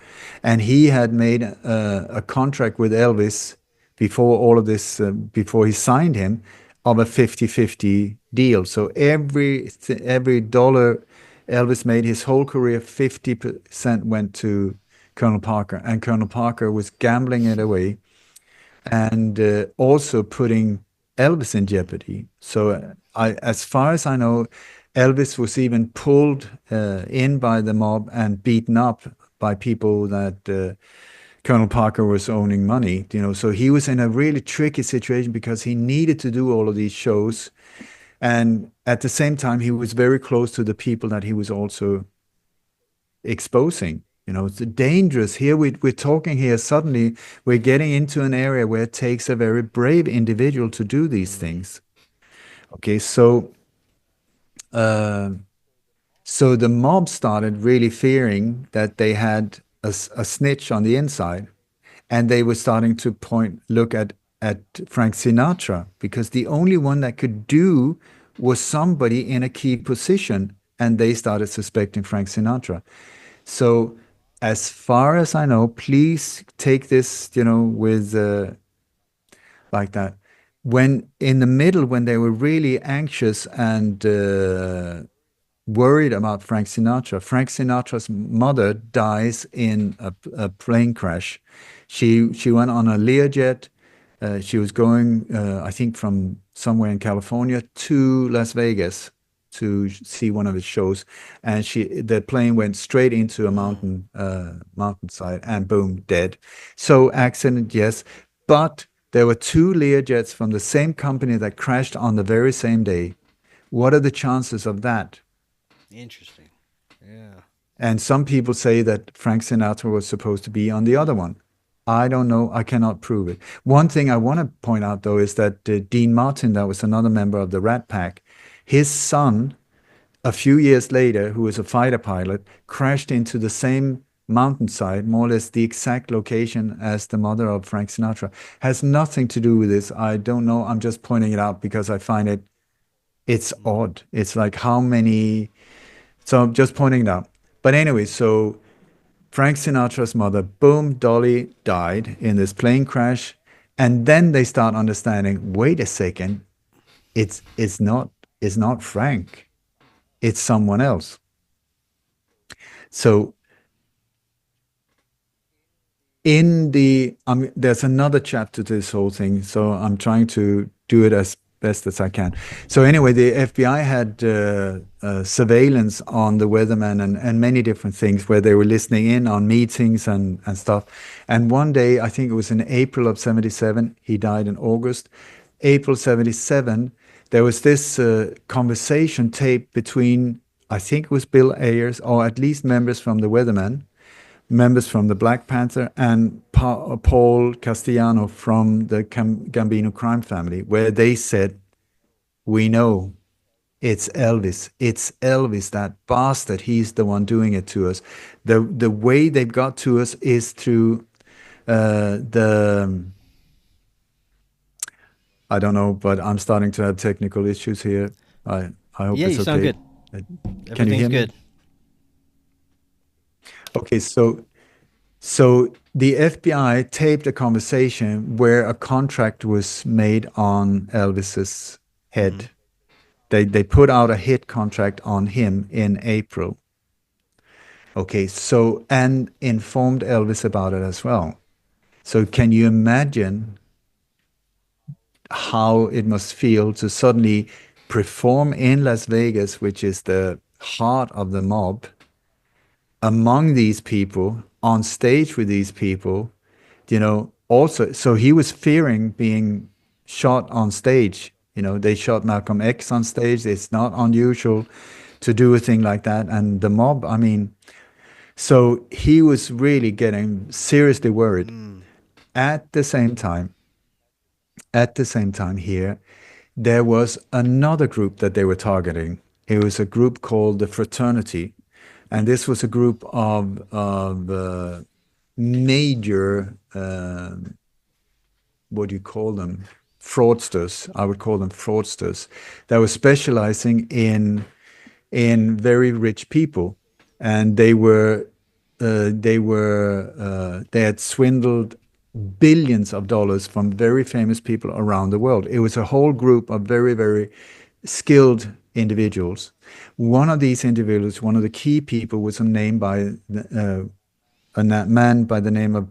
And he had made a contract with Elvis before all of this, before he signed him, of a 50-50 deal. So every dollar Elvis made his whole career, 50% went to Colonel Parker, and Colonel Parker was gambling it away and also putting Elvis in jeopardy. So as far as I know, Elvis was even pulled in by the mob and beaten up by people that Colonel Parker was owning money. So he was in a really tricky situation because he needed to do all of these shows, and at the same time, he was very close to the people that he was also exposing. It's dangerous. Here we're talking here, suddenly we're getting into an area where it takes a very brave individual to do these things. Okay, so so the mob started really fearing that they had a snitch on the inside, and they were starting to look at Frank Sinatra, because the only one that could do was somebody in a key position, and they started suspecting Frank Sinatra. So, as far as I know, please take this, with like that. When in the middle, when they were really anxious and worried about Frank Sinatra, Frank Sinatra's mother dies in a plane crash. She went on a Learjet. She was going, I think, from somewhere in California to Las Vegas to see one of his shows, and the plane went straight into a mountainside, and boom, dead. So accident, yes, but there were two Learjets from the same company that crashed on the very same day. What are the chances of that? Interesting. Yeah. And some people say that Frank Sinatra was supposed to be on the other one. I don't know. I cannot prove it. One thing I want to point out, though, is that Dean Martin, that was another member of the Rat Pack, his son, a few years later, who was a fighter pilot, crashed into the same mountainside, more or less the exact location as the mother of Frank Sinatra. Has nothing to do with this. I don't know. I'm just pointing it out because I find it's odd. It's like how many. So I'm just pointing it out. But anyway, so Frank Sinatra's mother, boom, Dolly died in this plane crash. And then they start understanding, wait a second, it's not Frank, it's someone else. So there's another chapter to this whole thing, so I'm trying to do it as best as I can. So anyway, the FBI had surveillance on the weatherman and many different things where they were listening in on meetings and stuff. And one day, I think it was in April of 77, he died in August, April 77, there was this conversation tape between, I think it was Bill Ayers, or at least members from the weatherman, members from the Black Panther, and Paul Castellano from the Gambino crime family, where they said, we know it's Elvis. It's Elvis, that bastard. He's the one doing it to us. The way they got to us is through I don't know, but I'm starting to have technical issues here. I hope Yeah, it's you okay. sound good. Can you hear Everything's me? good. Okay, so the FBI taped a conversation where a contract was made on Elvis's head. They put out a hit contract on him in April. Okay, so, and informed Elvis about it as well. So can you imagine how it must feel to suddenly perform in Las Vegas, which is the heart of the mob, among these people, on stage with these people, also, so he was fearing being shot on stage. They shot Malcolm X on stage. It's not unusual to do a thing like that. And the mob, I mean, so he was really getting seriously worried. At the same time, here, there was another group that they were targeting. It was a group called the Fraternity, and this was a group of major, what do you call them? Fraudsters. I would call them fraudsters that were specializing in very rich people, and they had swindled billions of dollars from very famous people around the world. It was a whole group of very, very skilled individuals. One of these individuals, one of the key people, was named by a man by the name of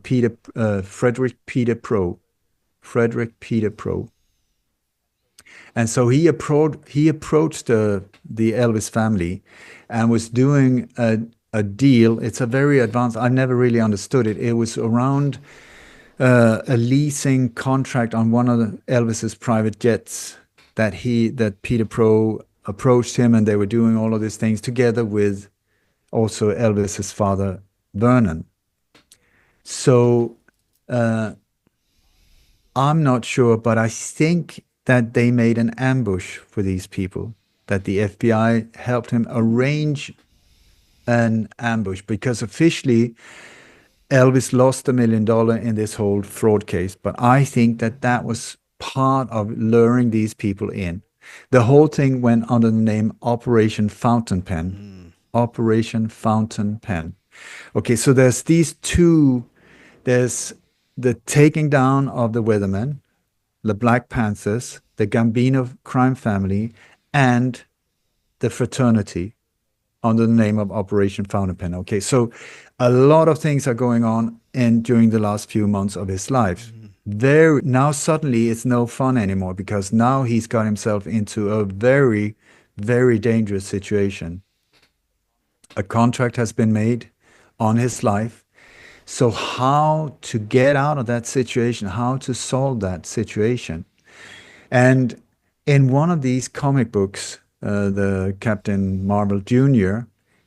Frederick Peter Pro. Frederick Peter Pro. And so he approached the Elvis family and was doing a deal. It's a very advanced, I never really understood it. It was around a leasing contract on one of Elvis's private jets that Peter Pro approached him, and they were doing all of these things together with also Elvis's father, Vernon. So I'm not sure, but I think that they made an ambush for these people, that the FBI helped him arrange an ambush, because officially Elvis lost $1 million in this whole fraud case. But I think that that was part of luring these people in. The whole thing went under the name Operation Fountain Pen. Operation Fountain Pen. Okay, so there's these two. There's the taking down of the Weathermen, the Black Panthers, the Gambino crime family, and the fraternity under the name of Operation Fountain Pen. Okay, so a lot of things are going on during the last few months of his life. Now suddenly it's no fun anymore, because now he's got himself into a very, very dangerous situation. A contract has been made on his life. So how to get out of that situation, how to solve that situation. And in one of these comic books, the Captain Marvel Jr.,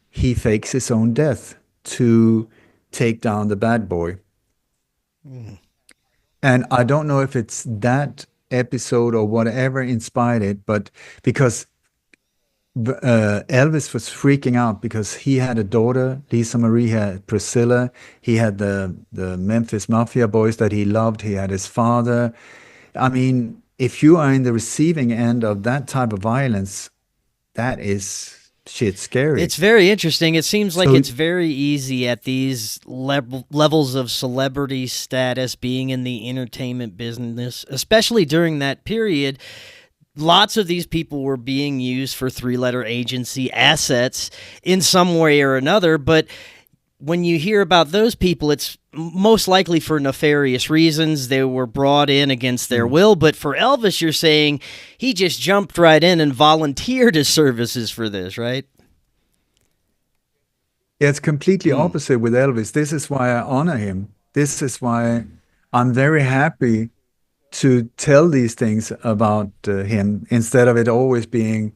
he fakes his own death to take down the bad boy. And I don't know if it's that episode or whatever inspired it, but because Elvis was freaking out, because he had a daughter, Lisa Marie, had Priscilla, he had the Memphis Mafia boys that he loved, he had his father. I mean, if you are in the receiving end of that type of violence, that is shit scary. It's very interesting. It seems like So it's very easy at these levels of celebrity status, being in the entertainment business, especially during that period. Lots of these people were being used for three-letter agency assets in some way or another, but when you hear about those people, it's most likely for nefarious reasons. They were brought in against their will, but for Elvis, you're saying he just jumped right in and volunteered his services for this, right? yeah, it's completely opposite with Elvis. This is why I honor him. This is why I'm very happy to tell these things about him, instead of it always being,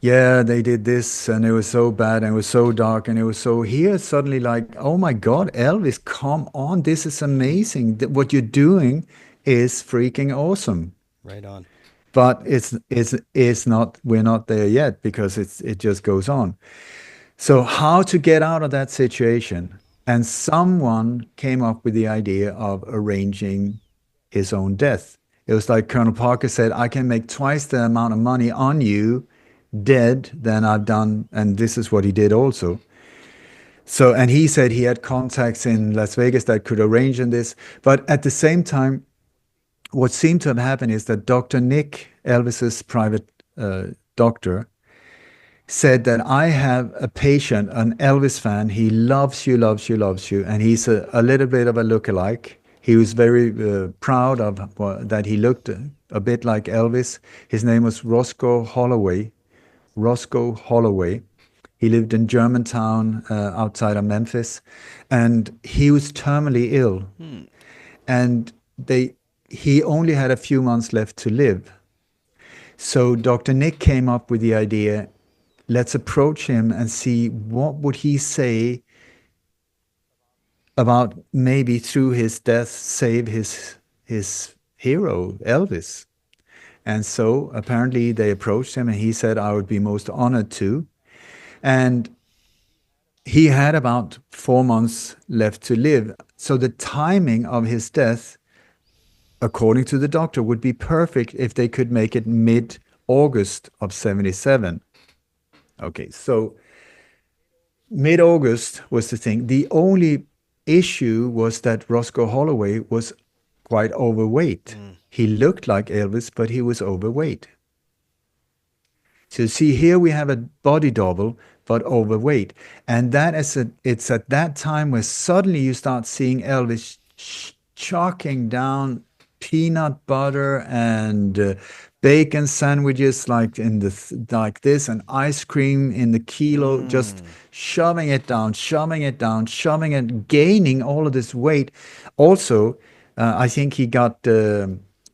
yeah, they did this and it was so bad and it was so dark and it was so, here suddenly like, oh my God, Elvis, come on, this is amazing. What you're doing is freaking awesome. Right on. But it's not, we're not there yet, because it just goes on. So how to get out of that situation? And someone came up with the idea of arranging his own death. It was like Colonel Parker said, I can make twice the amount of money on you dead than I've done. And this is what he did also. So, and he said he had contacts in Las Vegas that could arrange in this. But at the same time, what seemed to have happened is that Dr. Nick, Elvis's private doctor, said that I have a patient, an Elvis fan. He loves you, loves you, loves you. And he's a little bit of a lookalike. He was very proud of that he looked a bit like Elvis. His name was Roscoe Holloway. Roscoe Holloway. He lived in Germantown, outside of Memphis. And he was terminally ill. And he only had a few months left to live. So Dr. Nick came up with the idea, let's approach him and see what would he say about maybe through his death save his hero, Elvis. And so apparently they approached him and he said, I would be most honored to. And he had about 4 months left to live. So the timing of his death, according to the doctor, would be perfect if they could make it mid-August of 77. Okay, so mid-August was the thing. The only issue was that Roscoe Holloway was quite overweight. He looked like Elvis, but he was overweight. So see, here we have a body double, but overweight. And it's at that time where suddenly you start seeing Elvis chalking down peanut butter and bacon sandwiches like this, and ice cream in the kilo, just shoving it down, shoving it down, shoving it, gaining all of this weight. Also, I think he got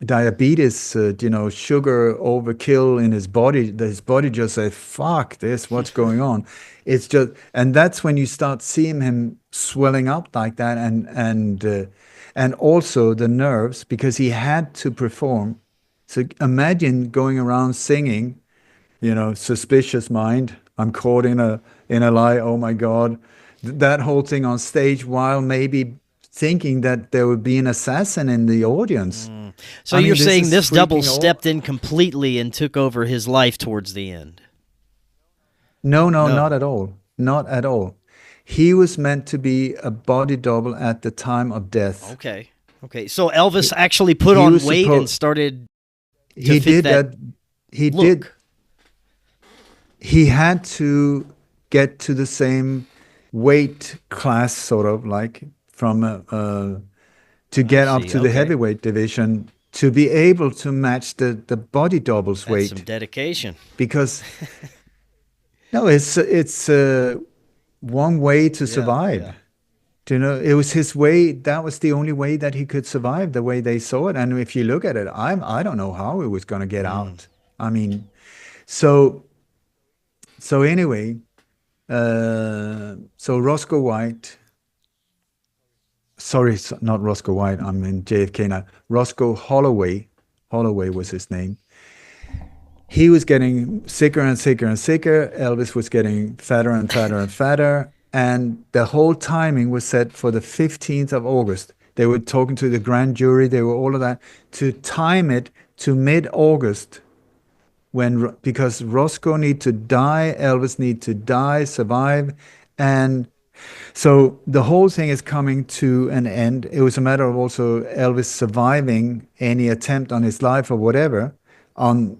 diabetes, sugar overkill in his body. His body just said, "Fuck this! What's going on?" It's just, and that's when you start seeing him swelling up like that, and also the nerves because he had to perform. So imagine going around singing, suspicious mind. I'm caught in a lie. Oh my God, that whole thing on stage while maybe thinking that there would be an assassin in the audience. So you're saying this double stepped in completely and took over his life towards the end? No, not at all. Not at all. He was meant to be a body double at the time of death. Okay. So Elvis actually put on weight and started to he fit did that. He look. did. He had to get to the same weight class, sort of like from to get up to the heavyweight division to be able to match the body doubles weight. That's some dedication. Because no, it's one way to survive. Yeah. It was his way. That was the only way that he could survive, the way they saw it. And if you look at it, I don't know how he was going to get out. I mean, so anyway, so Roscoe White. Sorry, not Roscoe White. I'm in JFK now. Roscoe Holloway. Holloway was his name. He was getting sicker and sicker and sicker. Elvis was getting fatter and fatter and fatter. And the whole timing was set for the 15th of August. They were talking to the grand jury. They were all of that to time it to mid-August, because Roscoe need to die, Elvis need to die, survive, and so the whole thing is coming to an end. It was a matter of also Elvis surviving any attempt on his life or whatever,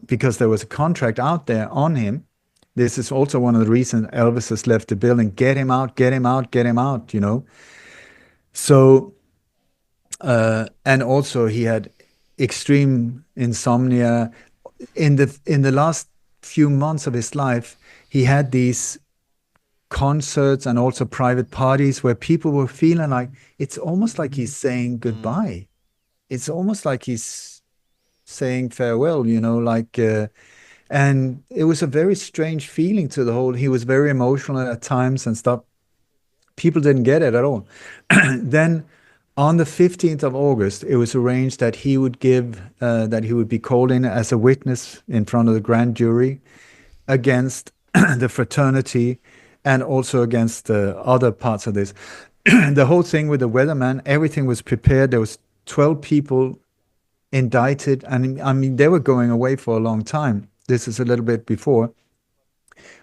because there was a contract out there on him. This is also one of the reasons Elvis has left the building. Get him out, get him out, get him out, So, and also he had extreme insomnia. In the last few months of his life, he had these concerts and also private parties where people were feeling like it's almost like he's saying goodbye. It's almost like he's saying farewell, and it was a very strange feeling to the whole. He was very emotional at times and stuff. People didn't get it at all. Then on the 15th of August, it was arranged that he would be called in as a witness in front of the grand jury against the fraternity and also against the other parts of this. The whole thing with the weatherman, everything was prepared. There was 12 people indicted, and I mean, they were going away for a long time. This is a little bit before.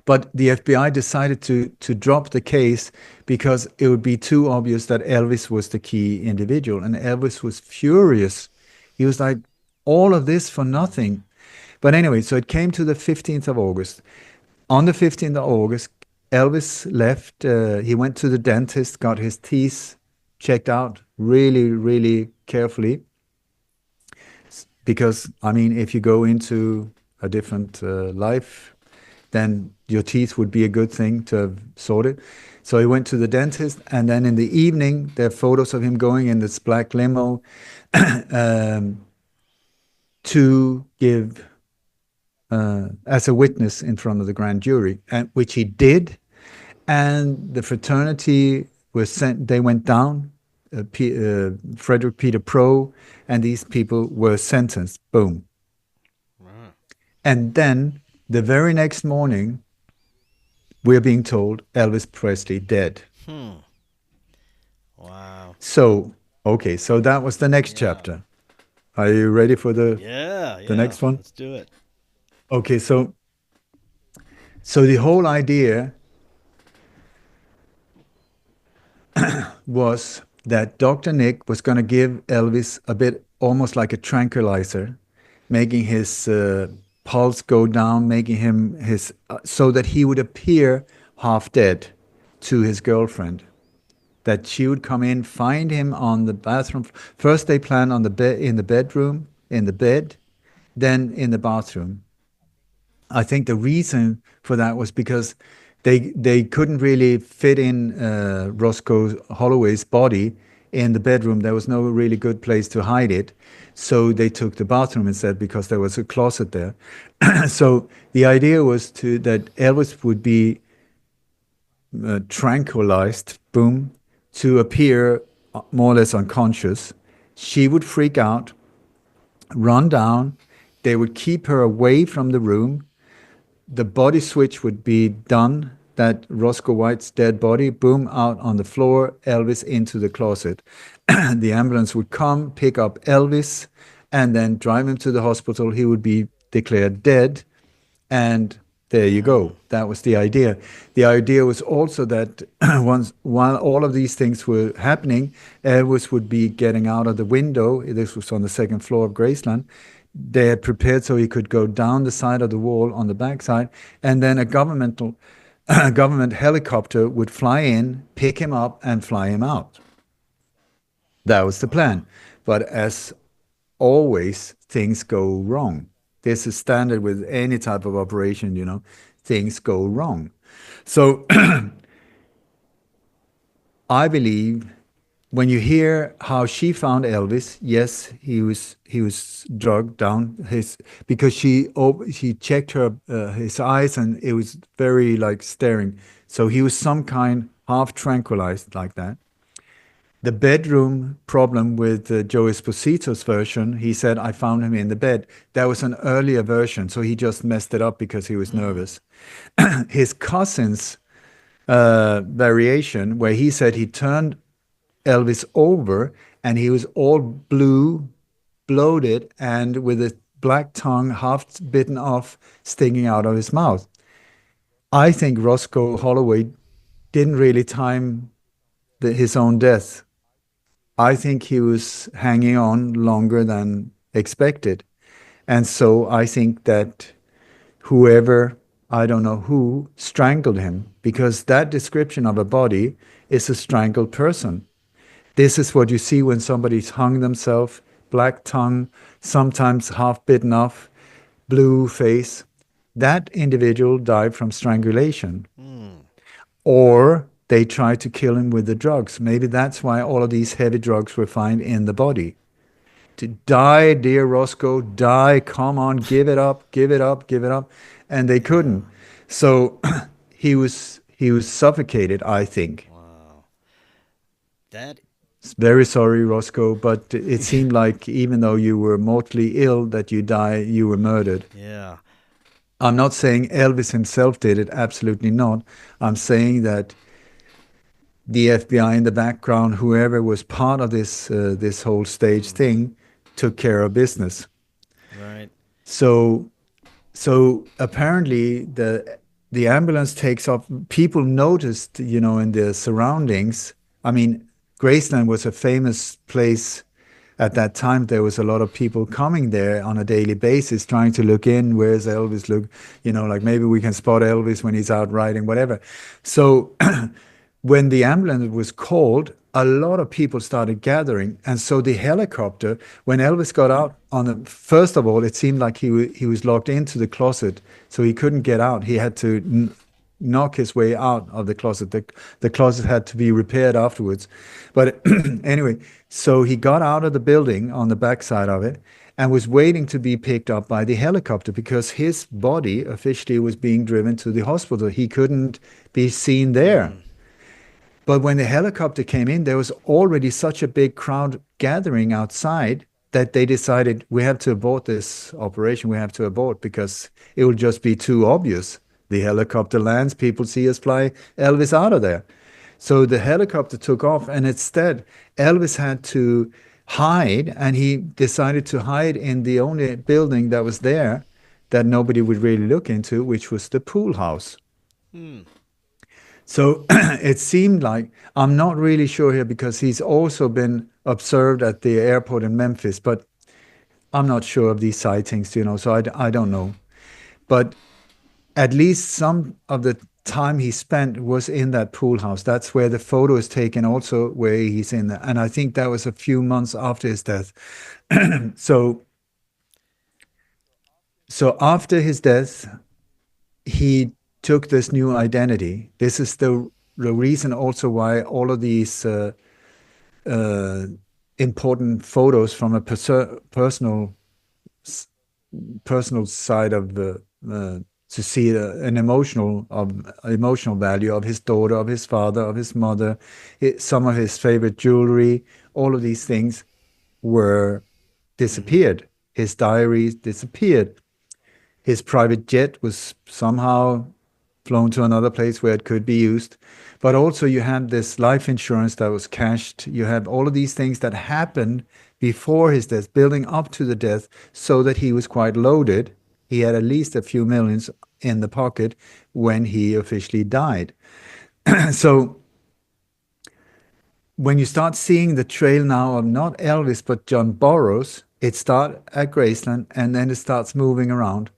But the FBI decided to drop the case because it would be too obvious that Elvis was the key individual. And Elvis was furious. He was like, all of this for nothing. But anyway, so it came to the 15th of August. On the 15th of August, Elvis left. He went to the dentist, got his teeth checked out really, really carefully. Because, I mean, if you go into a different life, then your teeth would be a good thing to have sorted. So he went to the dentist, and then in the evening, there are photos of him going in this black limo to give as a witness in front of the grand jury, and which he did. And the fraternity was sent. They went down. Frederick Peter Pro, and these people were sentenced. Boom. Wow. And then the very next morning, we're being told Elvis Presley dead. Wow. So, okay, so that was the next chapter. Are you ready for the next one? Let's do it. Okay, so the whole idea was that Dr. Nick was going to give Elvis a bit almost like a tranquilizer, making his pulse go down, making him his so that he would appear half dead to his girlfriend. That she would come in, find him on the bathroom. First, they planned on the bed in the bedroom, in the bed, then in the bathroom. I think the reason for that was because they couldn't really fit in Roscoe Holloway's body in the bedroom. There was no really good place to hide it, so they took the bathroom instead because there was a closet there. So the idea was to that Elvis would be tranquilized, boom, to appear more or less unconscious. She would freak out, run down. They would keep her away from the room. The body switch would be done, that Roscoe White's dead body, boom, out on the floor, Elvis into the closet. The ambulance would come, pick up Elvis, and then drive him to the hospital. He would be declared dead, and there you go. That was the idea. The idea was also that while all of these things were happening, Elvis would be getting out of the window. This was on the second floor of Graceland. They had prepared so he could go down the side of the wall on the backside, and then a government helicopter would fly in, pick him up, and fly him out. That was the plan. But as always, things go wrong. This is standard with any type of operation, you know, things go wrong. So I believe when you hear how she found Elvis, yes, he was drugged down because she checked his eyes, and it was very like staring. So he was some kind half tranquilized like that. The bedroom problem with Joe Esposito's version, he said, I found him in the bed. That was an earlier version, so he just messed it up because he was nervous. His cousin's variation, where he said he turned Elvis over and he was all blue, bloated, and with a black tongue half bitten off, sticking out of his mouth. I think Roscoe Holloway didn't really time his own death. I think he was hanging on longer than expected. And so I think that whoever, I don't know who, strangled him, because that description of a body is a strangled person. This is what you see when somebody's hung themselves, black tongue, sometimes half bitten off, blue face. That individual died from strangulation. Or they tried to kill him with the drugs. Maybe that's why all of these heavy drugs were found in the body. To die, dear Roscoe, die, come on, give it up, give it up, give it up. And they couldn't. So he was suffocated, I think. Wow. That Very sorry, Roscoe, but it seemed like even though you were mortally ill, that you were murdered. Yeah. I'm not saying Elvis himself did it, absolutely not. I'm saying that the FBI in the background, whoever was part of this whole stage thing, took care of business. Right. So apparently the ambulance takes off. People noticed, you know, in the surroundings. I mean, Graceland was a famous place at that time. There was a lot of people coming there on a daily basis, trying to look in. Where's Elvis? Look, you know, like maybe we can spot Elvis when he's out riding, whatever. So when the ambulance was called, a lot of people started gathering. And so the helicopter, when Elvis got out first of all, it seemed like he was locked into the closet, so he couldn't get out. He had to knock his way out of the closet. The closet had to be repaired afterwards. But anyway, so he got out of the building on the backside of it and was waiting to be picked up by the helicopter because his body officially was being driven to the hospital. He couldn't be seen there. But when the helicopter came in, there was already such a big crowd gathering outside that they decided, we have to abort this operation. We have to abort because it will just be too obvious. The helicopter lands, people see us fly Elvis out of there. So the helicopter took off, and instead Elvis had to hide, and he decided to hide in the only building that was there that nobody would really look into, which was the pool house. So it seemed like, I'm not really sure here because he's also been observed at the airport in Memphis, but I'm not sure of these sightings, so I don't know. But at least some of the time he spent was in that pool house. That's where the photo is taken, also where he's in there. And I think that was a few months after his death. So, so after his death, he took this new identity. This is the reason also why all of these uh, important photos from a personal side of the to see an emotional value of his daughter, of his father, of his mother, some of his favorite jewelry, all of these things were Mm-hmm. disappeared. His diaries disappeared. His private jet was somehow flown to another place where it could be used. But also, you had this life insurance that was cashed. You had all of these things that happened before his death, building up to the death, so that he was quite loaded. He had at least a few millions in the pocket when he officially died. So when you start seeing the trail now of not Elvis but John Burroughs, it starts at Graceland and then it starts moving around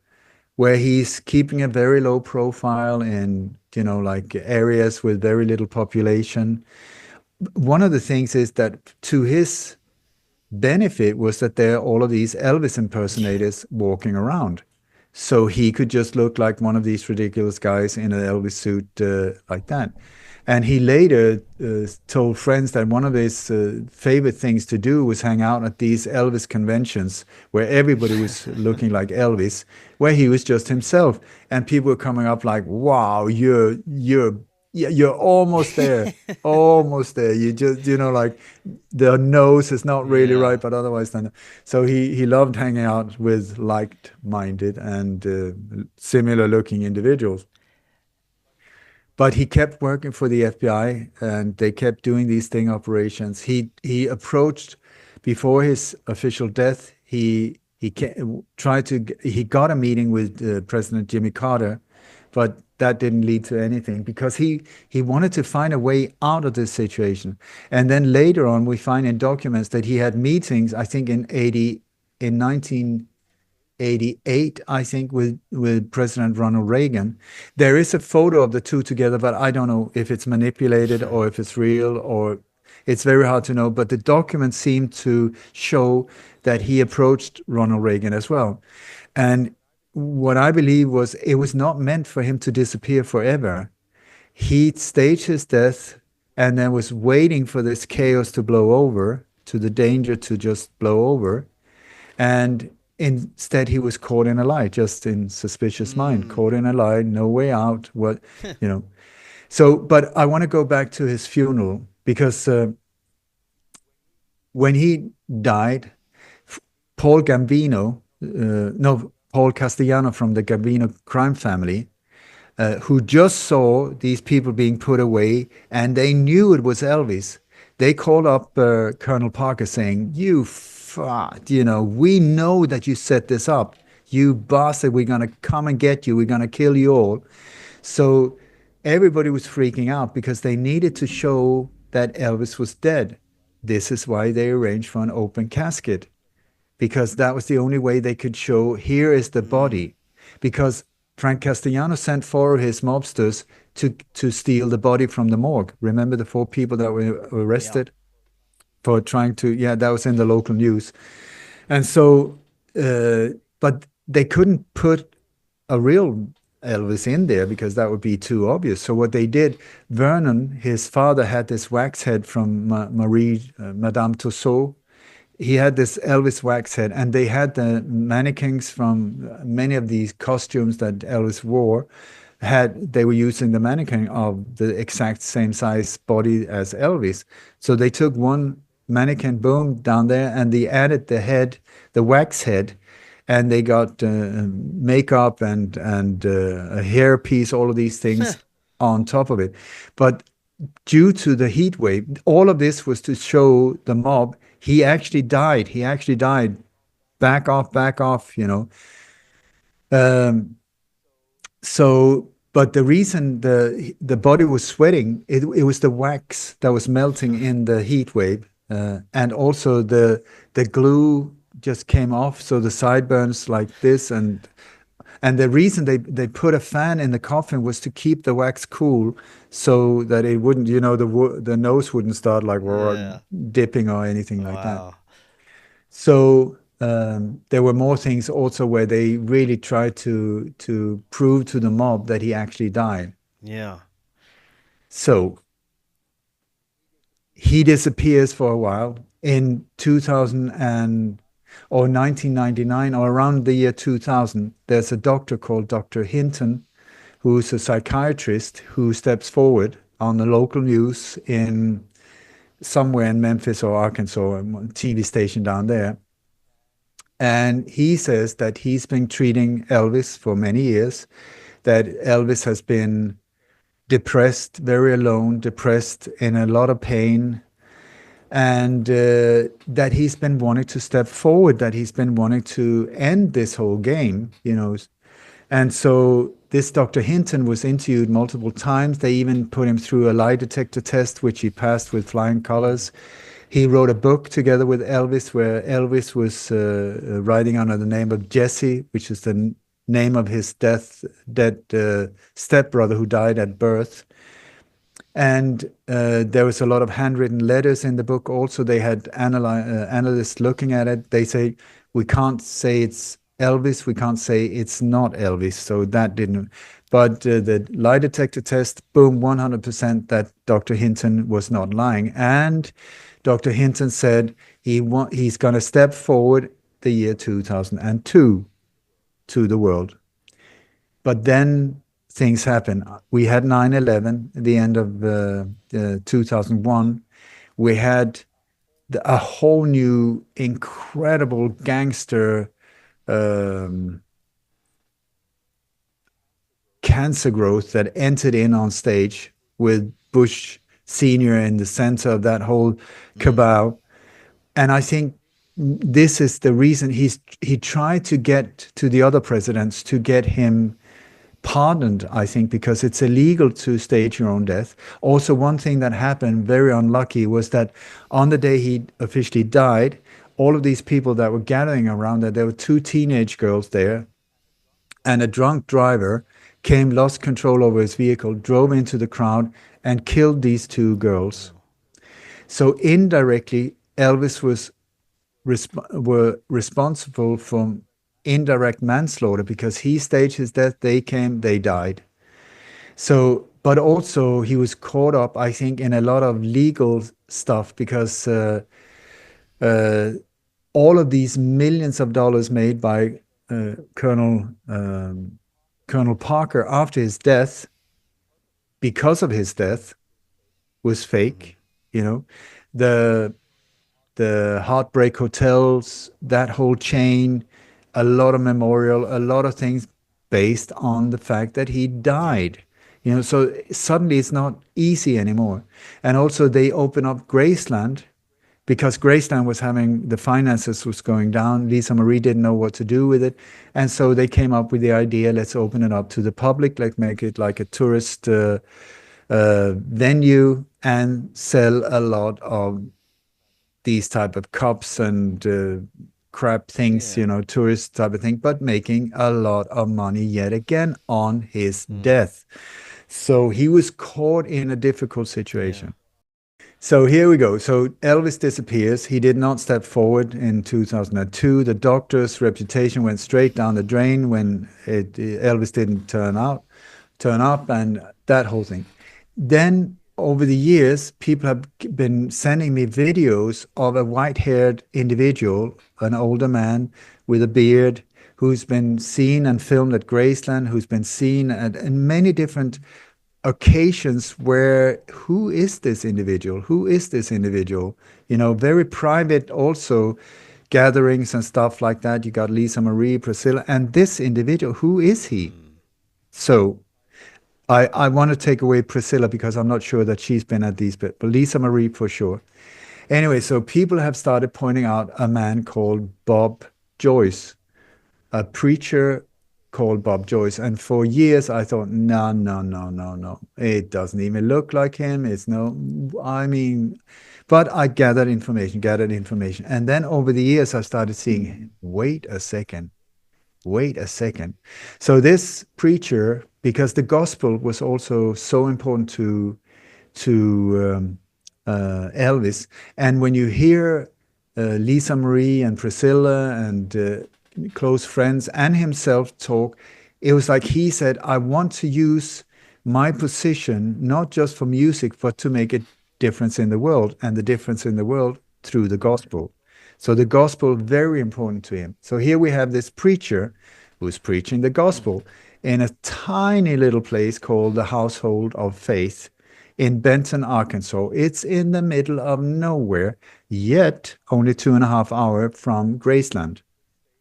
where he's keeping a very low profile in, like areas with very little population. One of the things is that to his benefit was that there are all of these Elvis impersonators walking around. So he could just look like one of these ridiculous guys in an Elvis suit like that. And he later told friends that one of his favorite things to do was hang out at these Elvis conventions where everybody was looking like Elvis, where he was just himself. And people were coming up like, wow, you're almost there, almost there. You just, like the nose is not really right, Yeah. but otherwise, then. So he loved hanging out with like-minded and similar-looking individuals. But he kept working for the FBI, and they kept doing these sting operations. He approached before his official death. Tried to he got a meeting with President Jimmy Carter, but that didn't lead to anything because he wanted to find a way out of this situation. And then later on, we find in documents that he had meetings. I think in 1988, I think, with President Ronald Reagan. There is a photo of the two together, but I don't know if it's manipulated or if it's real, or it's very hard to know. But the documents seem to show that he approached Ronald Reagan as well. And what I believe was it was not meant for him to disappear forever. He staged his death and then was waiting for this chaos to blow over, to the danger to just blow over. And instead, he was caught in a lie, just in suspicious mind, Mm. caught in a lie, no way out. What, you know. So, but I want to go back to his funeral because when he died, Paul Gambino, no, Paul Castellano from the Gambino crime family, who just saw these people being put away and they knew it was Elvis. They called up Colonel Parker saying, "You fart, we know that you set this up. You bastard, we're going to come and get you. We're going to kill you all." So everybody was freaking out because they needed to show that Elvis was dead. This is why they arranged for an open casket because that was the only way they could show here is the Mm. body. Because Frank Castellano sent four of his mobsters to steal the body from the morgue. Remember the four people that were Yeah. arrested for trying to, yeah, that was in the local news. And so, but they couldn't put a real Elvis in there because that would be too obvious. So what they did, Vernon, his father, had this wax head from Madame Tussauds. He had this Elvis wax head, and they had the mannequins from many of these costumes that Elvis wore. They were using the mannequin of the exact same size body as Elvis. So they took one mannequin, boom, down there, and they added the head, the wax head, and they got makeup and a hair piece, all of these things on top of it. But due to the heat wave, all of this was to show the mob he actually died. He actually died. Back off, back off. Um, so But the reason the body was sweating, it was the wax that was melting in the heat wave, and also the glue just came off, so the sideburns like this, and the reason they put a fan in the coffin was to keep the wax cool, so that it wouldn't, the nose wouldn't start like Yeah. dipping or anything like that. Wow. So there were more things also where they really tried to prove to the mob that he actually died. Yeah. So he disappears for a while in 2000 or 1999 or around the year 2000. There's a doctor called Dr. Hinton, who's a psychiatrist who steps forward on the local news in somewhere in Memphis or Arkansas, a TV station down there. And he says that he's been treating Elvis for many years, that Elvis has been depressed, very alone, depressed, in a lot of pain, and that he's been wanting to step forward, that he's been wanting to end this whole game. And so this Dr. Hinton was interviewed multiple times. They even put him through a lie detector test, which he passed with flying colors. He wrote a book together with Elvis where Elvis was writing under the name of Jesse, which is the name of his dead stepbrother who died at birth. And there was a lot of handwritten letters in the book. Also, they had analysts looking at it. They say, we can't say it's Elvis. We can't say it's not Elvis. So that didn't. But the lie detector test, boom, 100% that Dr. Hinton was not lying. And Dr. Hinton said he's going to step forward the year 2002 to the world. But then things happen. We had 9/11 at the end of 2001. We had a whole new incredible gangster cancer growth that entered in on stage with Bush Sr. in the center of that whole cabal. And I think this is the reason he tried to get to the other presidents to get him pardoned, I think, because it's illegal to stage your own death. Also, one thing that happened, very unlucky, was that on the day he officially died, all of these people that were gathering around there were two teenage girls there, and a drunk driver came, lost control over his vehicle, drove into the crowd, and killed these two girls. So indirectly, Elvis were responsible for indirect manslaughter because he staged his death, they came, they died. So, but also he was caught up, I think, in a lot of legal stuff because all of these millions of dollars made by Colonel Parker after his death, because of his death, was fake. You know, the Heartbreak Hotels, that whole chain, a lot of memorial, a lot of things based on the fact that he died. So suddenly it's not easy anymore. And also they open up Graceland because Graceland was having, the finances was going down. Lisa Marie didn't know what to do with it. And so they came up with the idea, let's open it up to the public, let's make it like a tourist venue and sell a lot of these type of cups and crap things, tourist type of thing, but making a lot of money yet again on his death. So he was caught in a difficult situation. So here we go. So Elvis disappears. He did not step forward in 2002. The doctor's reputation went straight down the drain when Elvis didn't turn up, and that whole thing. Then over the years, people have been sending me videos of a white-haired individual, an older man with a beard, who's been seen and filmed at Graceland, who's been seen in many different occasions where, who is this individual? Who is this individual? Very private also gatherings and stuff like that. You got Lisa Marie, Priscilla, and this individual, who is he? So I want to take away Priscilla because I'm not sure that she's been at these, but Lisa Marie for sure. Anyway, so people have started pointing out a man called Bob Joyce, a preacher called Bob Joyce. And for years I thought, no, no, no, no, no. It doesn't even look like him. It's no, I mean, but I gathered information. And then over the years I started seeing, wait a second. Wait a second. So this preacher, because the gospel was also so important to Elvis, and when you hear Lisa Marie and Priscilla and close friends and himself talk, it was like he said, I want to use my position not just for music, but to make a difference in the world, and the difference in the world through the gospel. So the gospel, very important to him. So here we have this preacher who's preaching the gospel in a tiny little place called the Household of Faith in Benton, Arkansas. It's in the middle of nowhere, yet only 2.5 hours from Graceland.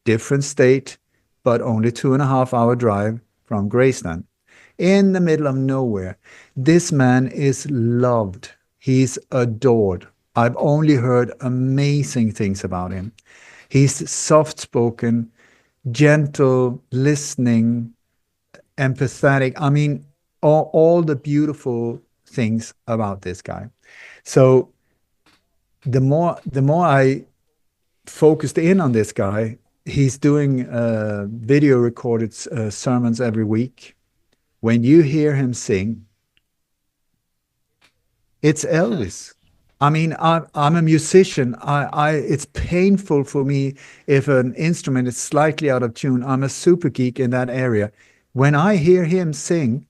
Different state, but only 2.5 hour drive from Graceland. In the middle of nowhere. This man is loved. He's adored. I've only heard amazing things about him. He's soft-spoken, gentle, listening, empathetic. I mean, all the beautiful things about this guy. So the more I focused in on this guy, he's doing video recorded sermons every week. When you hear him sing, it's Elvis. I mean, I'm a musician. It's painful for me if an instrument is slightly out of tune. I'm a super geek in that area. When I hear him sing,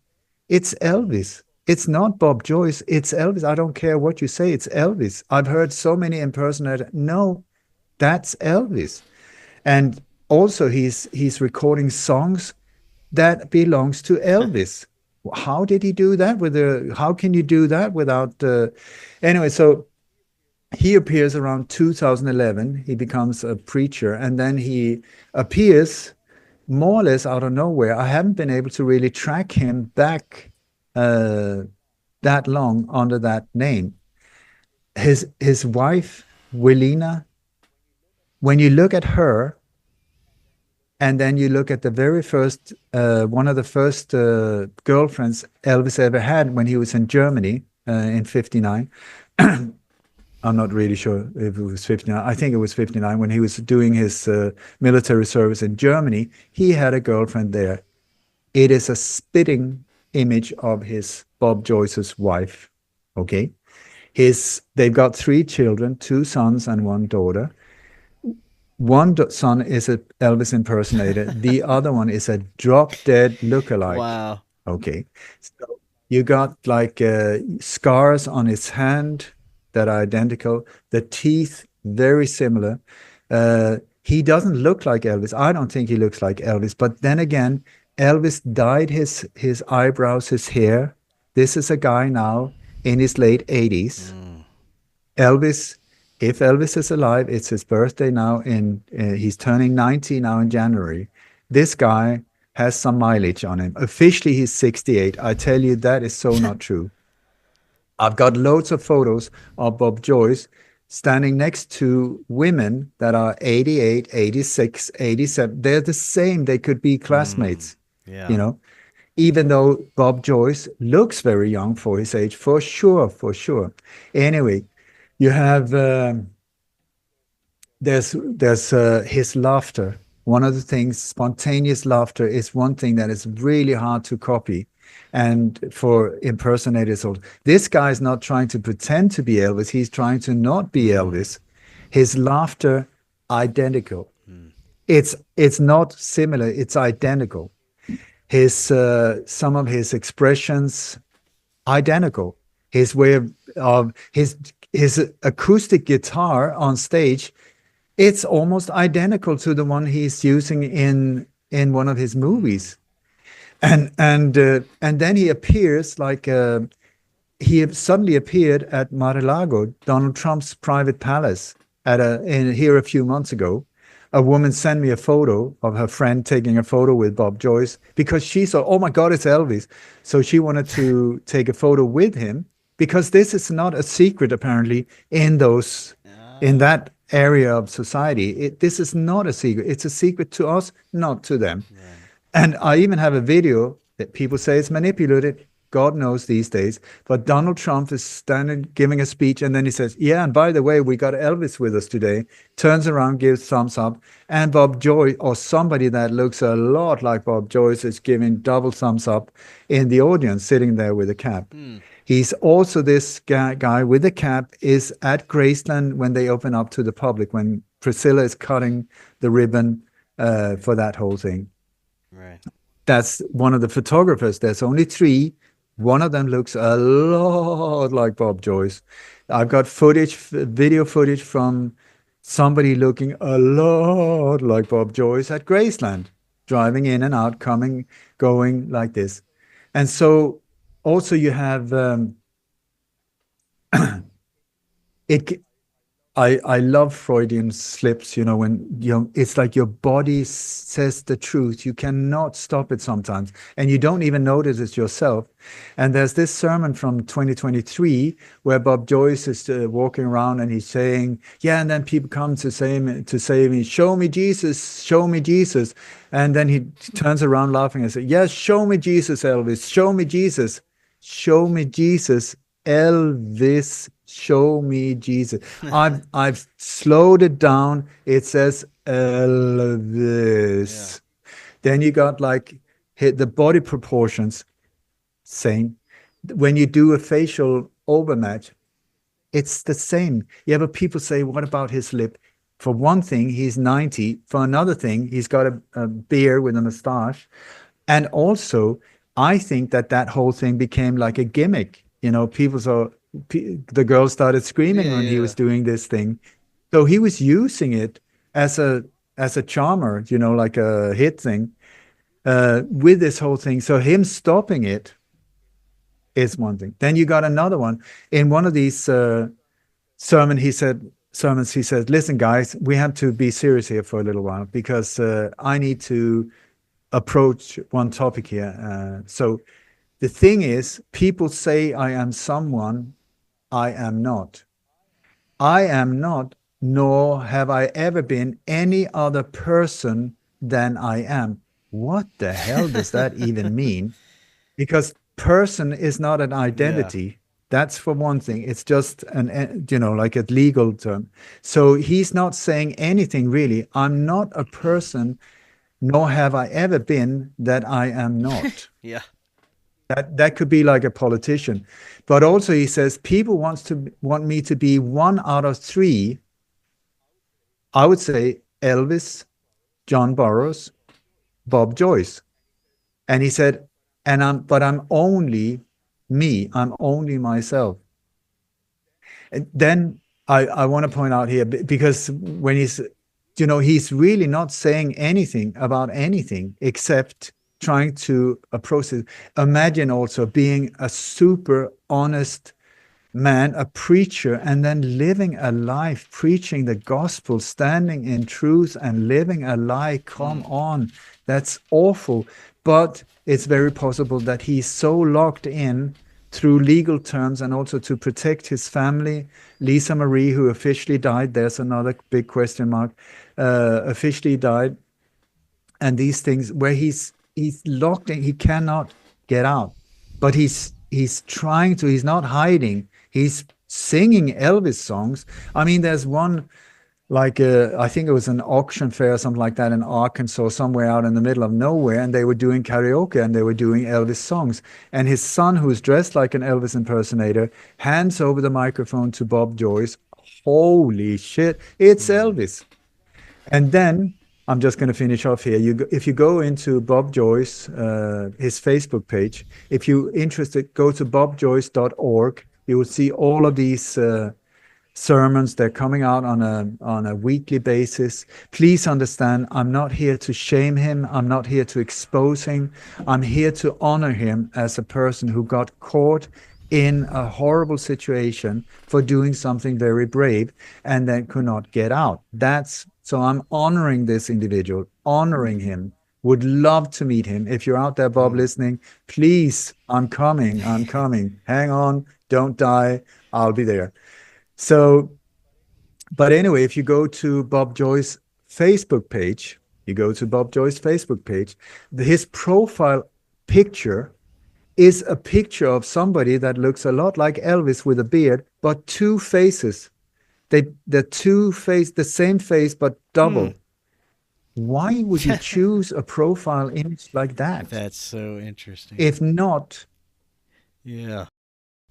it's Elvis. It's not Bob Joyce. It's Elvis. I don't care what you say. It's Elvis. I've heard so many impersonators. No, that's Elvis. And also he's recording songs that belongs to Elvis. How did he do that how can you do that without anyway, so he appears around 2011. He becomes a preacher, and then he appears more or less out of nowhere. I haven't been able to really track him back that long under that name. His wife, Willina, when you look at her, and then you look at the very first, one of the first girlfriends Elvis ever had when he was in Germany in 59. I'm not really sure if it was 59. I think it was 59 when he was doing his military service in Germany. He had a girlfriend there. It is a spitting image of his Bob Joyce's wife. Okay. They've got 3 children, 2 sons and 1 daughter. One son is an Elvis impersonator. The other one is a drop-dead lookalike. Wow. Okay. So you got like scars on his hand that are identical. The teeth, very similar. He doesn't look like Elvis. I don't think he looks like Elvis. But then again, Elvis dyed his eyebrows, his hair. This is a guy now in his late 80s. Elvis... If Elvis is alive, it's his birthday now. He's turning 90 now in January. This guy has some mileage on him. Officially, he's 68. I tell you, that is so not true. I've got loads of photos of Bob Joyce standing next to women that are 88, 86, 87. They're the same. They could be classmates, Yeah. you know, even though Bob Joyce looks very young for his age, for sure, for sure. Anyway, you have there's his laughter. One of the things, spontaneous laughter is one thing that is really hard to copy, and for impersonators. This guy is not trying to pretend to be Elvis. He's trying to not be Elvis. His laughter, identical. It's not similar. It's identical. His some of his expressions, identical. His way of his acoustic guitar on stage, it's almost identical to the one he's using in one of his movies. And then he appears like he suddenly appeared at Mar-a-Lago, Donald Trump's private palace, here a few months ago. A woman sent me a photo of her friend taking a photo with Bob Joyce because she saw, oh my God, it's Elvis. So she wanted to take a photo with him, because this is not a secret apparently in that area of society. This is not a secret. It's a secret to us, not to them. And I even have a video that people say it's manipulated. God knows these days. But Donald Trump is standing giving a speech, and then he says, "Yeah, and by the way, we got Elvis with us today." Turns around, gives thumbs up, and Bob Joyce, or somebody that looks a lot like Bob Joyce, is giving double thumbs up in the audience, sitting there with a cap. He's also this guy with the cap is at Graceland when they open up to the public, when Priscilla is cutting the ribbon for that whole thing. Right. That's one of the photographers. There's only three. One of them looks a lot like Bob Joyce. I've got footage, video footage from somebody looking a lot like Bob Joyce at Graceland, driving in and out, coming, going like this. And so also you have it. I love Freudian slips, when it's like your body says the truth. You cannot stop it sometimes, and you don't even notice it yourself. And there's this sermon from 2023 where Bob Joyce is walking around and he's saying, "Yeah," and then people come to say me, "Show me Jesus, show me Jesus," and then he turns around laughing and says, "Yes, show me Jesus, Elvis, show me Jesus, show me Jesus." Elvis, show me Jesus. I've slowed it down. It says Elvis. Yeah. Then you got like hit the body proportions. Same. When you do a facial overmatch, it's the same. Yeah, but people say, what about his lip? For one thing, he's 90. For another thing, he's got a beard with a mustache. And also, I think that whole thing became like a gimmick. People saw the girl started screaming when he was doing this thing. So he was using it as a charmer, like a hit thing, with this whole thing. So him stopping it is one thing. Then you got another one. In one of these sermons, he said, "Listen, guys, we have to be serious here for a little while because I need to approach one topic here." So the thing is, people say I am someone I am not. I am not, nor have I ever been any other person than I am. What the hell does that even mean? Because person is not an identity. Yeah. That's for one thing. It's just like a legal term. So he's not saying anything really. I'm not a person, nor have I ever been that I am not. Yeah. That could be like a politician. But also he says, people want me to be one out of three. I would say Elvis, John Burroughs, Bob Joyce. And he said, but I'm only me. I'm only myself. And then I want to point out here, because when he's really not saying anything about anything except trying to approach it. Imagine also being a super honest man, a preacher, and then living a life preaching the gospel, standing in truth and living a lie. Come on, that's awful. But it's very possible that he's so locked in through legal terms and also to protect his family. Lisa Marie, who officially died, there's another big question mark, officially died. And these things where he's locked in, he cannot get out. But he's trying to, he's not hiding. He's singing Elvis songs. I mean, there's one, like I think it was an auction fair or something like that in Arkansas, somewhere out in the middle of nowhere, and they were doing karaoke and they were doing Elvis songs. And his son, who's dressed like an Elvis impersonator, hands over the microphone to Bob Joyce. Holy shit, it's Elvis. And then I'm just going to finish off here. If you go into Bob Joyce, his Facebook page, if you're interested, go to bobjoyce.org. You will see all of these sermons. They're coming out on a weekly basis. Please understand, I'm not here to shame him. I'm not here to expose him. I'm here to honor him as a person who got caught in a horrible situation for doing something very brave and then could not get out. So I'm honoring this individual, honoring him. Would love to meet him. If you're out there, Bob, listening, please, I'm coming. Hang on, don't die. I'll be there. So, but anyway, if you go to Bob Joyce's Facebook page, You go to Bob Joy's Facebook page. His profile picture is a picture of somebody that looks a lot like Elvis with a beard, but two faces. The two face, the same face, but double. Why would you choose a profile image like that? That's so interesting. If not, yeah.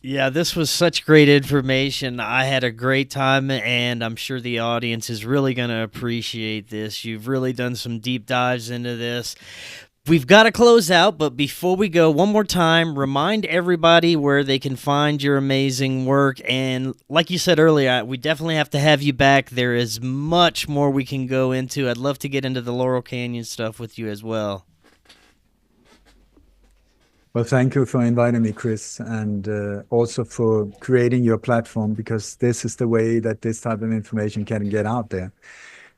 Yeah, this was such great information. I had a great time, and I'm sure the audience is really going to appreciate this. You've really done some deep dives into this. We've got to close out, but before we go, one more time, remind everybody where they can find your amazing work. And like you said earlier, we definitely have to have you back. There is much more we can go into. I'd love to get into the Laurel Canyon stuff with you as well. well, thank you for inviting me, Chris, and also for creating your platform, because this is the way that this type of information can get out there.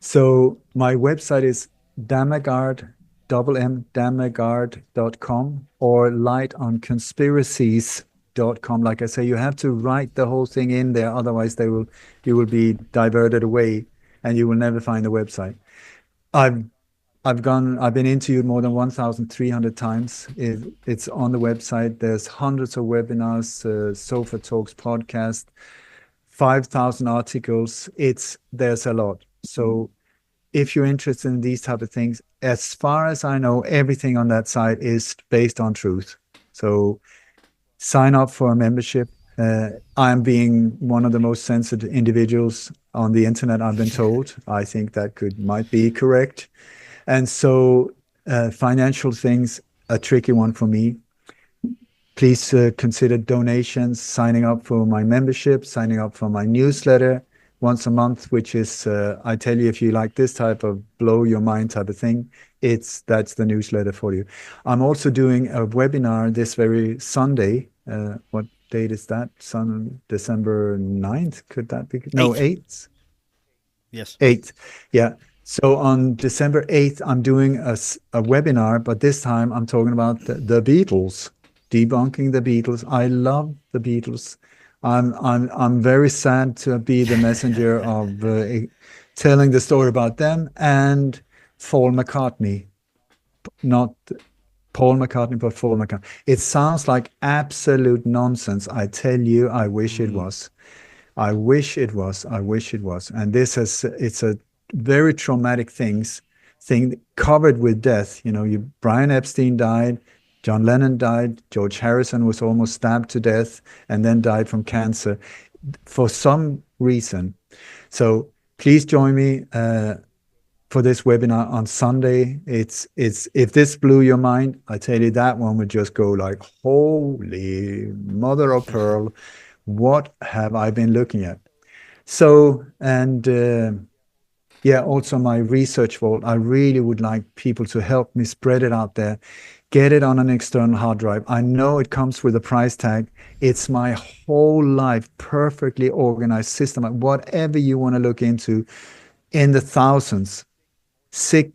So my website is Dammegard, Dammegard.com, or lightonconspiracies.com. Like I say, you have to write the whole thing in there, otherwise you will be diverted away and you will never find the website. I've been interviewed more than 1,300 times. It's on the website. There's hundreds of webinars, Sofa Talks podcast, 5,000 articles. There's a lot. So if you're interested in these type of things, as far as I know, everything on that site is based on truth. So sign up for a membership. I'm being one of the most censored individuals on the internet, I've been told. I think that might be correct. And so financial things, a tricky one for me. Please consider donations, signing up for my membership, signing up for my newsletter once a month, which is, I tell you, if you like this type of blow your mind type of thing, that's the newsletter for you. I'm also doing a webinar this very Sunday. What date is that? December 9th? Could that be? No, 8th? Yes. 8th. Yeah. So on December 8th, I'm doing a webinar, but this time I'm talking about the Beatles, debunking the Beatles. I love the Beatles. I'm very sad to be the messenger of telling the story about them and Paul McCartney, not Paul McCartney, but Paul McCartney. It sounds like absolute nonsense. I tell you, I wish it was. I wish it was. I wish it was. And it's a very traumatic thing covered with death. Brian Epstein died, John Lennon died, George Harrison was almost stabbed to death and then died from cancer for some reason. So please join me for this webinar on Sunday. It's if this blew your mind, I tell you, that one would just go like, holy mother of pearl, what have I been looking at? So, and yeah, also my research vault. I really would like people to help me spread it out there, get it on an external hard drive. I know it comes with a price tag. It's my whole life, perfectly organized system. Whatever you want to look into, in the thousands,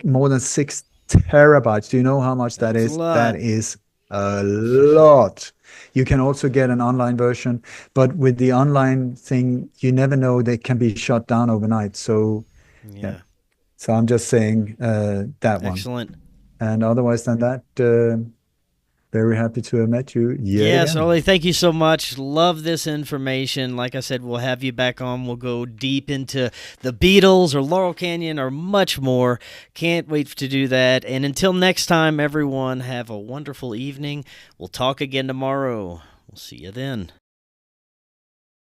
more than 6 terabytes. Do you know how much that is? That is a lot. You can also get an online version, but with the online thing, you never know, they can be shut down overnight. So yeah. So I'm just saying that one. Excellent. And otherwise than that, very happy to have met you. Yes, Ole, thank you so much. Love this information. Like I said, we'll have you back on. We'll go deep into the Beatles or Laurel Canyon or much more. Can't wait to do that. And until next time, everyone, have a wonderful evening. We'll talk again tomorrow. We'll see you then.